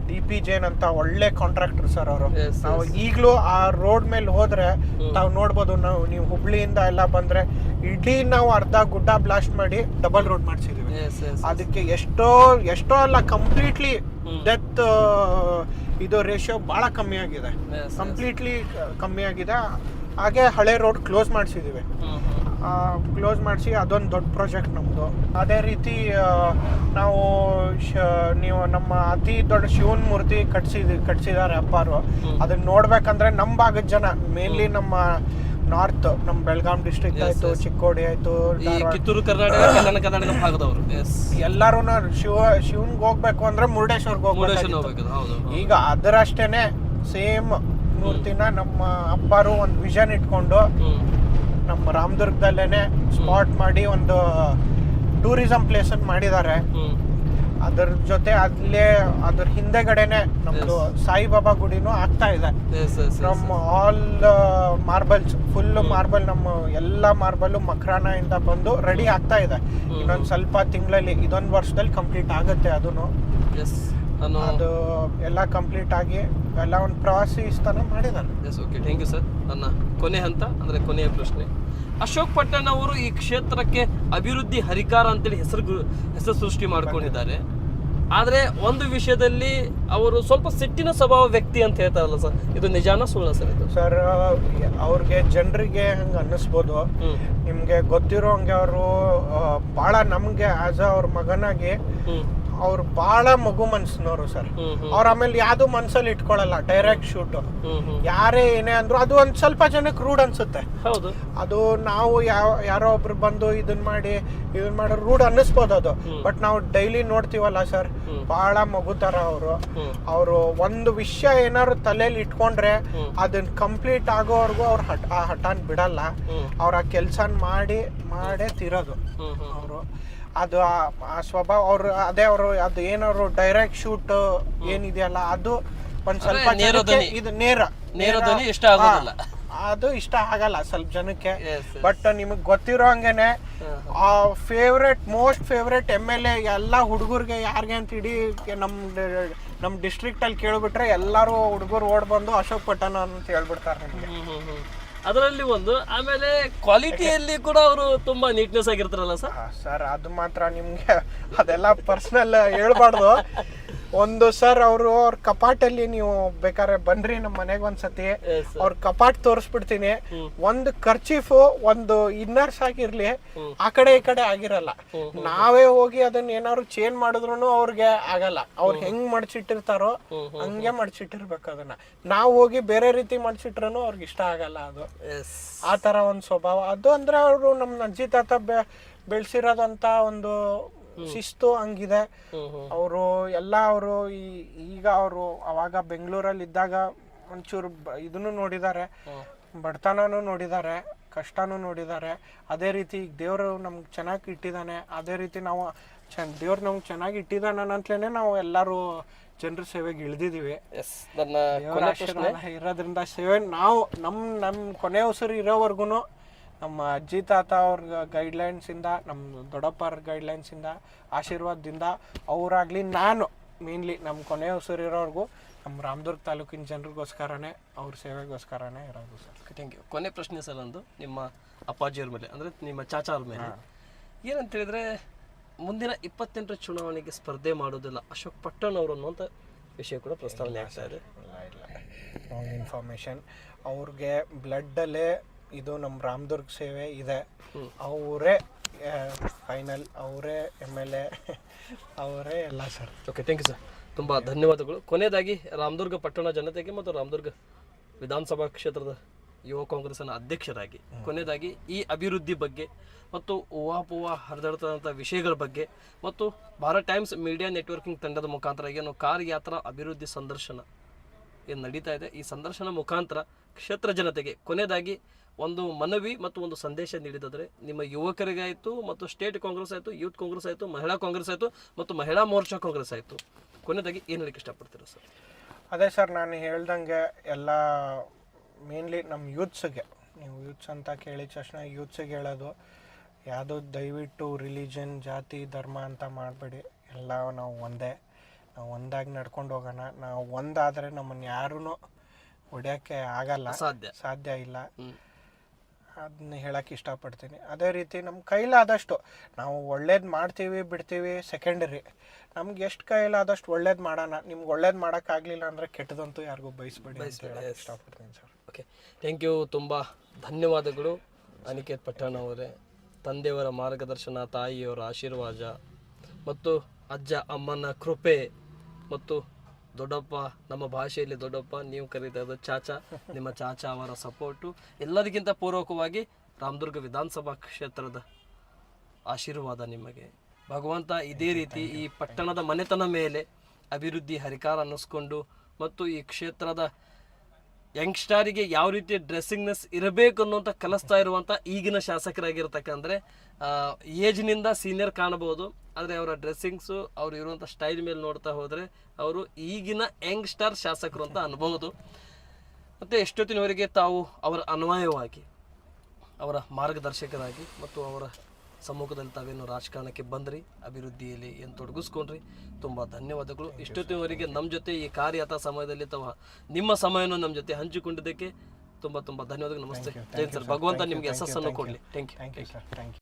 DP ಜೈನ್ ಅಂತ ಒಳ್ಳೆ ಕಾಂಟ್ರಾಕ್ಟರ್ ಸರ್ ಅವರು. ನಾವು ಈಗಲೂ ಆ ರೋಡ್ ಮೇಲೆ ಹೋದ್ರೆ ನಾವು ನೋಡ್ಬೋದು, ನೀವು ಹುಬ್ಳಿಯಿಂದ ಎಲ್ಲ ಬಂದ್ರೆ ಇಡೀ ನಾವು ಅರ್ಧ ಗುಡ್ಡ ಬ್ಲಾಸ್ಟ್ ಮಾಡಿ ಡಬಲ್ ರೋಡ್ ಮಾಡಿಸಿದೀವಿ. ಅದಕ್ಕೆ ಎಷ್ಟೋ ಅಲ್ಲ, ಕಂಪ್ಲೀಟ್ಲಿ ಡೆತ್ ಇದು ರೇಷಿಯೋ ಬಹಳ ಕಮ್ಮಿ ಆಗಿದೆ, ಕಂಪ್ಲೀಟ್ಲಿ ಕಮ್ಮಿ ಆಗಿದೆ. ಹಾಗೆ ಹಳೆ ರೋಡ್ ಕ್ಲೋಸ್ ಮಾಡಿಸಿದೀವಿ. ಕ್ಲೋಸ್ ಮಾಡಿಸಿ ಅದೊಂದು ದೊಡ್ಡ ಪ್ರಾಜೆಕ್ಟ್ ನಮ್ಮದು. ಅದೇ ರೀತಿ ನಾವು ನೀವು ನಮ್ಮ ಅತಿ ದೊಡ್ಡ ಶಿವನ್ ಮೂರ್ತಿ ಕಟ್ಸಿದ್ದಾರೆ ಅಪ್ಪಾರು. ಅದನ್ನ ನೋಡ್ಬೇಕಂದ್ರೆ ನಮ್ಮ ಭಾಗದ ಜನ, ಮೇನ್ಲಿ ನಮ್ಮ ನಾರ್ತ್, ನಮ್ಮ ಬೆಳಗಾಂ ಡಿಸ್ಟ್ರಿಕ್ಟ್ ಆಯ್ತು, ಚಿಕ್ಕೋಡಿ ಆಯ್ತು, ಕಿತ್ತೂರು ಕರ್ನಾಟಕ ಭಾಗದವರು ಎಲ್ಲಾರು ಶಿವನ್ಗೆ ಹೋಗ್ಬೇಕು ಅಂದ್ರೆ ಮುರುಡೇಶ್ವರ್ಗೆ ಹೋಗ್ಬೇಕು. ಈಗ ಅದರಷ್ಟೇನೆ ಸೇಮ್ ಮೂರ್ತಿನ ನಮ್ಮ ಅಪ್ಪಾರು ಒಂದು ವಿಷನ್ ಇಟ್ಕೊಂಡು ನಮ್ಮ ರಾಮದುರ್ಗದಲ್ಲೇನೆ ಸ್ಪಾಟ್ ಮಾಡಿ ಒಂದು ಟೂರಿಸಂ ಪ್ಲೇಸ್ ಅನ್ನು ಮಾಡಿದ್ದಾರೆ. ಅದ್ರ ಜೊತೆ ಅದ್ರ ಹಿಂದೆಗಡೆನೆ ನಮ್ದು ಸಾಯಿಬಾಬಾ ಗುಡಿನೂ ಆಗ್ತಾ ಇದೆ. ನಮ್ಮ ಆಲ್ ಮಾರ್ಬಲ್ಸ್, ಫುಲ್ ಮಾರ್ಬಲ್, ನಮ್ಮ ಎಲ್ಲ ಮಾರ್ಬಲ್ ಮಕ್ರಾನ ಇಂದ ಬಂದು ರೆಡಿ ಆಗ್ತಾ ಇದೆ. ಇನ್ನೊಂದು ಸ್ವಲ್ಪ ತಿಂಗಳಲ್ಲಿ, ಇದೊಂದು ವರ್ಷದಲ್ಲಿ ಕಂಪ್ಲೀಟ್ ಆಗುತ್ತೆ. ಅದನ್ನು ಅದು ಎಲ್ಲ ಕಂಪ್ಲೀಟ್ ಆಗಿ ಎಲ್ಲ ಒಂದು ಪ್ರವಾಸಿ ಸ್ಥಾನ ಮಾಡಿದ್ದಾರೆ. Okay, thank you sir. ನನ್ನ ಕೊನೆ ಹಂತ ಅಂದರೆ ಕೊನೆಯ ಪ್ರಶ್ನೆ, ಅಶೋಕ್ ಪಟ್ಟಣ ಅವರು ಈ ಕ್ಷೇತ್ರಕ್ಕೆ ಅಭಿವೃದ್ಧಿ ಹರಿಕಾರ ಅಂತೇಳಿ ಹೆಸರು ಸೃಷ್ಟಿ ಮಾಡ್ಕೊಂಡಿದ್ದಾರೆ. ಆದರೆ ಒಂದು ವಿಷಯದಲ್ಲಿ ಅವರು ಸ್ವಲ್ಪ ಸಿಟ್ಟಿನ ಸ್ವಭಾವ ವ್ಯಕ್ತಿ ಅಂತ ಹೇಳ್ತಾರಲ್ಲ ಸರ್, ಇದು ನಿಜಾನ ಸುಳ್ಳ ಸರ್? ಇದು ಸರ್ ಅವ್ರಿಗೆ ಜನರಿಗೆ ಹಂಗೆ ಅನ್ನಿಸ್ಬೋದು. ನಿಮ್ಗೆ ಗೊತ್ತಿರೋ ಹಂಗೆ ಅವರು ಭಾಳ ನಮ್ಗೆ ಆಸ್ ಅವ್ರ ಮಗನಾಗಿ ಅವ್ರು ಬಹಳ ಮಗು ಮನ್ಸಿನವರು ಸರ್. ಅವ್ರ ಆಮೇಲೆ ಯಾವ್ದು ಮನ್ಸಲ್ಲಿ ಇಟ್ಕೊಳಲ್ಲ, ಡೈರೆಕ್ಟ್ ಶೂಟ್. ಯಾರೇ ಏನೇ ಅಂದ್ರು ಅದು ಒಂದ್ ಸ್ವಲ್ಪ ಜನಕ್ಕೆ ರೂಢ್ ಅನ್ಸುತ್ತೆ. ಹೌದು, ಅದು ನಾವು ಯಾರೋ ಒಬ್ರು ಬಂದು ಇದನ್ ಮಾಡಿ ರೂಢ್ ಅನ್ನಿಸ್ಬೋದು ಅದು. ಬಟ್ ನಾವು ಡೈಲಿ ನೋಡ್ತೀವಲ್ಲ ಸರ್, ಬಹಳ ಮಗು ತರ ಅವರು ಒಂದು ವಿಷಯ ಏನಾದ್ರು ತಲೆಯಲ್ಲಿ ಇಟ್ಕೊಂಡ್ರೆ ಅದನ್ನ ಕಂಪ್ಲೀಟ್ ಆಗೋವರೆಗೂ ಅವ್ರ ಆ ಹಠಾನ್ ಬಿಡಲ್ಲ. ಅವ್ರ ಆ ಕೆಲ್ಸನ್ ಮಾಡೇ ತೀರೋದು ಅವರು. ಅದು ಆ ಸ್ವಭಾವ ಅವ್ರು ಅದೇ ಅವರು ಅದು ಏನವರು ಡೈರೆಕ್ಟ್ ಶೂಟ್ ಏನಿದೆಯಲ್ಲ ಅದು ಒಂದ್ ಸ್ವಲ್ಪ ಜನಕ್ಕೆ ಇದು ನೇರ ಧ್ವನಿ ಇಷ್ಟ ಆಗೋದಿಲ್ಲ, ಅದು ಇಷ್ಟ ಆಗಲ್ಲ ಸ್ವಲ್ಪ ಜನಕ್ಕೆ. ಬಟ್ ನಿಮಗ್ ಗೊತ್ತಿರೋ ಹಂಗೇನೆ ಮೋಸ್ಟ್ ಫೇವ್ರೇಟ್ MLA ಎಲ್ಲ ಹುಡುಗರಿಗೆ ಯಾರಿಗೆ ಅಂತ ಇಡೀ ನಮ್ ಡಿಸ್ಟ್ರಿಕ್ಟ್ ಅಲ್ಲಿ ಕೇಳ್ಬಿಟ್ರೆ ಎಲ್ಲಾರು ಹುಡುಗರು ಓಡ್ ಬಂದು ಅಶೋಕ್ ಪಟ್ಟಣ ಅಂತ ಹೇಳ್ಬಿಡ್ತಾರೆ ನಿಮ್ಗೆ. ಅದರಲ್ಲಿ ಒಂದು ಆಮೇಲೆ ಕ್ವಾಲಿಟಿಯಲ್ಲಿ ಕೂಡ ಅವರು ತುಂಬಾ ನೀಟ್ನೆಸ್ ಆಗಿರ್ತಾರಲ್ಲ ಸರ್. ಸರ್ ಅದು ಮಾತ್ರ ನಿಮ್ಗೆ ಅದೆಲ್ಲ ಪರ್ಸನಲ್ ಹೇಳ್ಬಾರ್ದು. ಒಂದು ಸರ್ ಅವ್ರ ಕಪಾಟಲ್ಲಿ ನೀವು ಬೇಕಾದ್ರೆ ಬನ್ರಿ ನಮ್ಮ ಮನೆಗೆ ಒಂದ್ಸತಿ, ಅವ್ರ ಕಪಾಟ್ ತೋರಿಸ್ಬಿಡ್ತೀನಿ. ಒಂದು ಕರ್ಚೀಫು ಒಂದು ಇನ್ನರ್ಸ್ ಆಗಿರ್ಲಿ ಆ ಕಡೆ ಈ ಕಡೆ ಆಗಿರಲ್ಲ. ನಾವೇ ಹೋಗಿ ಅದನ್ನ ಏನಾದ್ರು ಚೇಂಜ್ ಮಾಡಿದ್ರು ಅವ್ರಿಗೆ ಆಗಲ್ಲ. ಅವ್ರು ಹೆಂಗ್ ಮಡ್ಚಿಟ್ಟಿರ್ತಾರೋ ಹಂಗೆ ಮಡ್ಚಿಟ್ಟಿರ್ಬೇಕು ಅದನ್ನ. ನಾವು ಹೋಗಿ ಬೇರೆ ರೀತಿ ಮಡ್ಚಿಟ್ರು ಅವ್ರಿಗೆ ಇಷ್ಟ ಆಗಲ್ಲ. ಅದು ಆ ತರ ಒಂದ್ ಸ್ವಭಾವ ಅದು. ಅಂದ್ರೆ ಅವರು ನಮ್ಮ ಅಜ್ಜಿ ತಾತ ಬೆಳ್ಸಿರೋದಂತ ಒಂದು ಶಿಸ್ತು ಹಂಗಿದೆ. ಅವರು ಎಲ್ಲ ಅವರು ಈಗ ಅವರು ಅವಾಗ ಬೆಂಗಳೂರಲ್ಲಿ ಇದ್ದಾಗ ಒಂಚೂರು ಇದನ್ನು ನೋಡಿದ್ದಾರೆ, ಬಡತನೂ ನೋಡಿದ್ದಾರೆ, ಕಷ್ಟನೂ ನೋಡಿದ್ದಾರೆ. ಅದೇ ರೀತಿ ಈಗ ದೇವರು ನಮ್ಗೆ ಚೆನ್ನಾಗಿ ಇಟ್ಟಿದ್ದಾನೆ. ಅದೇ ರೀತಿ ನಾವು ದೇವ್ರು ನಮ್ಗೆ ಚೆನ್ನಾಗಿ ಇಟ್ಟಿದ್ದಾನೆ ಅಂತಲೇ ನಾವು ಎಲ್ಲರೂ ಜನರ ಸೇವೆಗೆ ಇಳಿದಿದ್ದೀವಿ. ದೇವರ ಆಶೀರ್ವಾದ ಇರೋದ್ರಿಂದ ಸೇವೆ ನಾವು ನಮ್ಮ ಕೊನೆ ಉಸಿರು ಇರೋವರೆಗೂ ನಮ್ಮ ಅಜ್ಜಿ ತಾತ ಅವ್ರ ಗೈಡ್ಲೈನ್ಸಿಂದ, ನಮ್ಮ ದೊಡ್ಡಪ್ಪರ ಗೈಡ್ಲೈನ್ಸಿಂದ, ಆಶೀರ್ವಾದದಿಂದ ಅವರಾಗಲಿ ನಾನು ಮೇನ್ಲಿ ನಮ್ಮ ಕೊನೆ ಉಸಿರಿರೋರ್ಗೂ ನಮ್ಮ ರಾಮದುರ್ಗ ತಾಲೂಕಿನ ಜನರಿಗೋಸ್ಕರನೇ ಅವ್ರ ಸೇವೆಗೋಸ್ಕರನೇ ಇರೋದು ಸರ್. Thank you. ಕೊನೆ ಪ್ರಶ್ನೆ ಸರ್ ಒಂದು ನಿಮ್ಮ ಅಪ್ಪಾಜಿಯವ್ರ ಮೇಲೆ, ಅಂದರೆ ನಿಮ್ಮ ಚಾಚಾವ್ರ ಮೇಲೆ ಏನಂತ ಹೇಳಿದ್ರೆ, ಮುಂದಿನ 28 ಚುನಾವಣೆಗೆ ಸ್ಪರ್ಧೆ ಮಾಡೋದಿಲ್ಲ ಅಶೋಕ್ ಪಟ್ಟಣ್ ಅವರು ಅನ್ನುವಂಥ ವಿಷಯ ಕೂಡ ಪ್ರಸ್ತಾವನೆ ಆಗ್ತಾ ಇದೆ. Wrong information. ಅವ್ರಿಗೆ ಬ್ಲಡ್ಡಲ್ಲೇ ಇದು ನಮ್ಮ ರಾಮದುರ್ಗ ಸೇವೆ ಇದೆ. ಅವರೇ ಫೈನಲ್, ಅವರೇ MLA, ಅವರೇ ಎಲ್ಲ sir. Okay, thank you sir, ತುಂಬ ಧನ್ಯವಾದಗಳು. ಕೊನೆಯದಾಗಿ ರಾಮದುರ್ಗ ಪಟ್ಟಣ ಜನತೆಗೆ ಮತ್ತು ರಾಮದುರ್ಗ ವಿಧಾನಸಭಾ ಕ್ಷೇತ್ರದ ಯುವ ಕಾಂಗ್ರೆಸ್ನ ಅಧ್ಯಕ್ಷರಾಗಿ ಕೊನೆಯದಾಗಿ ಈ ಅಭಿವೃದ್ಧಿ ಬಗ್ಗೆ ಮತ್ತು ಊಹಾಪೂಹ ಹರಿದಾಡ್ತಕ್ಕಂಥ ವಿಷಯಗಳ ಬಗ್ಗೆ ಮತ್ತು ಭಾರತ್ ಟೈಮ್ಸ್ ಮೀಡಿಯಾ ನೆಟ್ವರ್ಕಿಂಗ್ ತಂಡದ ಮುಖಾಂತರ ಏನು ಕಾರ್ ಯಾತ್ರಾ ಅಭಿವೃದ್ಧಿ ಸಂದರ್ಶನ ಏನು ನಡೀತಾ ಇದೆ, ಈ ಸಂದರ್ಶನ ಮುಖಾಂತರ ಕ್ಷೇತ್ರ ಜನತೆಗೆ ಕೊನೆಯದಾಗಿ ಒಂದು ಮನವಿ ಮತ್ತು ಒಂದು ಸಂದೇಶ ನೀಡಿದರೆ ನಿಮ್ಮ ಯುವಕರಿಗಾಯಿತು ಮತ್ತು ಸ್ಟೇಟ್ ಕಾಂಗ್ರೆಸ್ ಆಯಿತು, ಯೂತ್ ಕಾಂಗ್ರೆಸ್ ಆಯಿತು, ಮಹಿಳಾ ಕಾಂಗ್ರೆಸ್ ಆಯಿತು ಮತ್ತು ಮಹಿಳಾ ಮೋರ್ಚಾ ಕಾಂಗ್ರೆಸ್ ಆಯಿತು, ಕೊನೆಯದಾಗಿ ಏನು ಹೇಳಕ್ಕೆ ಇಷ್ಟಪಡ್ತೀರಾ ಸರ್? ಅದೇ ಸರ್, ನಾನು ಹೇಳ್ದಂಗೆ ಎಲ್ಲ ಮೇನ್ಲಿ ನಮ್ಮ ಯೂತ್ಸ್ಗೆ, ನೀವು ಯೂತ್ಸ್ ಅಂತ ಕೇಳಿದ ತಕ್ಷಣ ಯೂತ್ಸಿಗೆ ಹೇಳೋದು, ಯಾವುದೋ ದಯವಿಟ್ಟು ರಿಲಿಜನ್, ಜಾತಿ, ಧರ್ಮ ಅಂತ ಮಾಡಬೇಡಿ. ಎಲ್ಲ ನಾವು ನಾವು ಒಂದಾಗಿ ನಡ್ಕೊಂಡು ಹೋಗೋಣ. ನಾವು ಒಂದಾದರೆ ನಮ್ಮನ್ನು ಯಾರೂ ಹೊಡೆಯೋಕ್ಕೆ ಆಗಲ್ಲ, ಸಾಧ್ಯ ಇಲ್ಲ. ಅದನ್ನ ಹೇಳಕ್ಕೆ ಇಷ್ಟಪಡ್ತೀನಿ. ಅದೇ ರೀತಿ ನಮ್ಮ ಕೈಲಾದಷ್ಟು ನಾವು ಒಳ್ಳೇದು ಮಾಡ್ತೀವಿ ಬಿಡ್ತೀವಿ ಸೆಕೆಂಡರಿ. ನಮ್ಗೆ ಎಷ್ಟು ಕೈಲಾದಷ್ಟು ಒಳ್ಳೇದು ಮಾಡೋಣ. ನಿಮ್ಗೆ ಒಳ್ಳೇದು ಮಾಡೋಕ್ಕಾಗಲಿಲ್ಲ ಅಂದರೆ ಕೆಟ್ಟದಂತೂ ಯಾರಿಗೂ ಬಯಸ್ಬೇಡಿ ಅಂತ ಹೇಳಕ್ಕೆ ಇಷ್ಟಪಡ್ತೀನಿ ಸರ್. Okay, thank you. ತುಂಬ ಧನ್ಯವಾದಗಳು ಅನಿಕೇತ್ ಪಟ್ಟಣ ಅವರೇ. ತಂದೆಯವರ ಮಾರ್ಗದರ್ಶನ, ತಾಯಿಯವರ ಆಶೀರ್ವಾದ ಮತ್ತು ಅಜ್ಜ ಅಮ್ಮನ ಕೃಪೆ ಮತ್ತು ದೊಡ್ಡಪ್ಪ, ನಮ್ಮ ಭಾಷೆಯಲ್ಲಿ ದೊಡ್ಡಪ್ಪ, ನೀವು ಕರೀತಾ ಚಾಚಾ, ನಿಮ್ಮ ಚಾಚಾ ಅವರ ಸಪೋರ್ಟು, ಎಲ್ಲದಕ್ಕಿಂತ ಪೂರ್ವಕವಾಗಿ ರಾಮದುರ್ಗ ವಿಧಾನಸಭಾ ಕ್ಷೇತ್ರದ ಆಶೀರ್ವಾದ ನಿಮಗೆ. ಭಗವಂತ ಇದೇ ರೀತಿ ಈ ಪಟ್ಟಣದ ಮನೆತನ ಮೇಲೆ ಅಭಿವೃದ್ಧಿ ಹರಿಕಾರ ಅನ್ನಿಸ್ಕೊಂಡು ಮತ್ತು ಈ ಕ್ಷೇತ್ರದ ಯಂಗ್ಸ್ಟಾರಿಗೆ ಯಾವ ರೀತಿ ಡ್ರೆಸ್ಸಿಂಗ್ನೆಸ್ ಇರಬೇಕು ಅನ್ನೋಂಥ ಕಲಿಸ್ತಾ ಇರುವಂಥ ಈಗಿನ ಶಾಸಕರಾಗಿರ್ತಕ್ಕಂದ್ರೆ ಏಜ್ನಿಂದ ಸೀನಿಯರ್ ಕಾಣಬಹುದು, ಆದರೆ ಅವರ ಡ್ರೆಸ್ಸಿಂಗ್ಸು, ಅವ್ರು ಇರುವಂಥ ಸ್ಟೈಲ್ ಮೇಲೆ ನೋಡ್ತಾ ಹೋದರೆ ಅವರು ಈಗಿನ ಯಂಗ್ಸ್ಟಾರ್ ಶಾಸಕರು ಅಂತ ಅನ್ಬೋದು. ಮತ್ತು ಎಷ್ಟೊತ್ತಿನವರೆಗೆ ತಾವು ಅವರ ಅನ್ವಯವಾಗಿ, ಅವರ ಮಾರ್ಗದರ್ಶಕರಾಗಿ ಮತ್ತು ಅವರ ಸಮ್ಮುಖದಲ್ಲಿ ತಾವೇನು ರಾಜಕಾರಣಕ್ಕೆ ಬಂದ್ರಿ, ಅಭಿವೃದ್ಧಿಯಲ್ಲಿ ಏನು ತೊಡಗಿಸ್ಕೊಂಡ್ರಿ, ತುಂಬ ಧನ್ಯವಾದಗಳು. ಇಷ್ಟೊತ್ತಿನವರೆಗೆ ನಮ್ಮ ಜೊತೆ ಈ ಕಾರ್ಯತ ಸಮಯದಲ್ಲಿ ತಾವು ನಿಮ್ಮ ಸಮಯವನ್ನು ನಮ್ಮ ಜೊತೆ ಹಂಚಿಕೊಂಡಿದ್ದಕ್ಕೆ ತುಂಬ ಧನ್ಯವಾದಗಳು. ನಮಸ್ತೆ, ಜೈ ಸರ್. ಭಗವಂತ ನಿಮಗೆ ಯಶಸ್ಸನ್ನು ಕೊಡಲಿ. Thank you.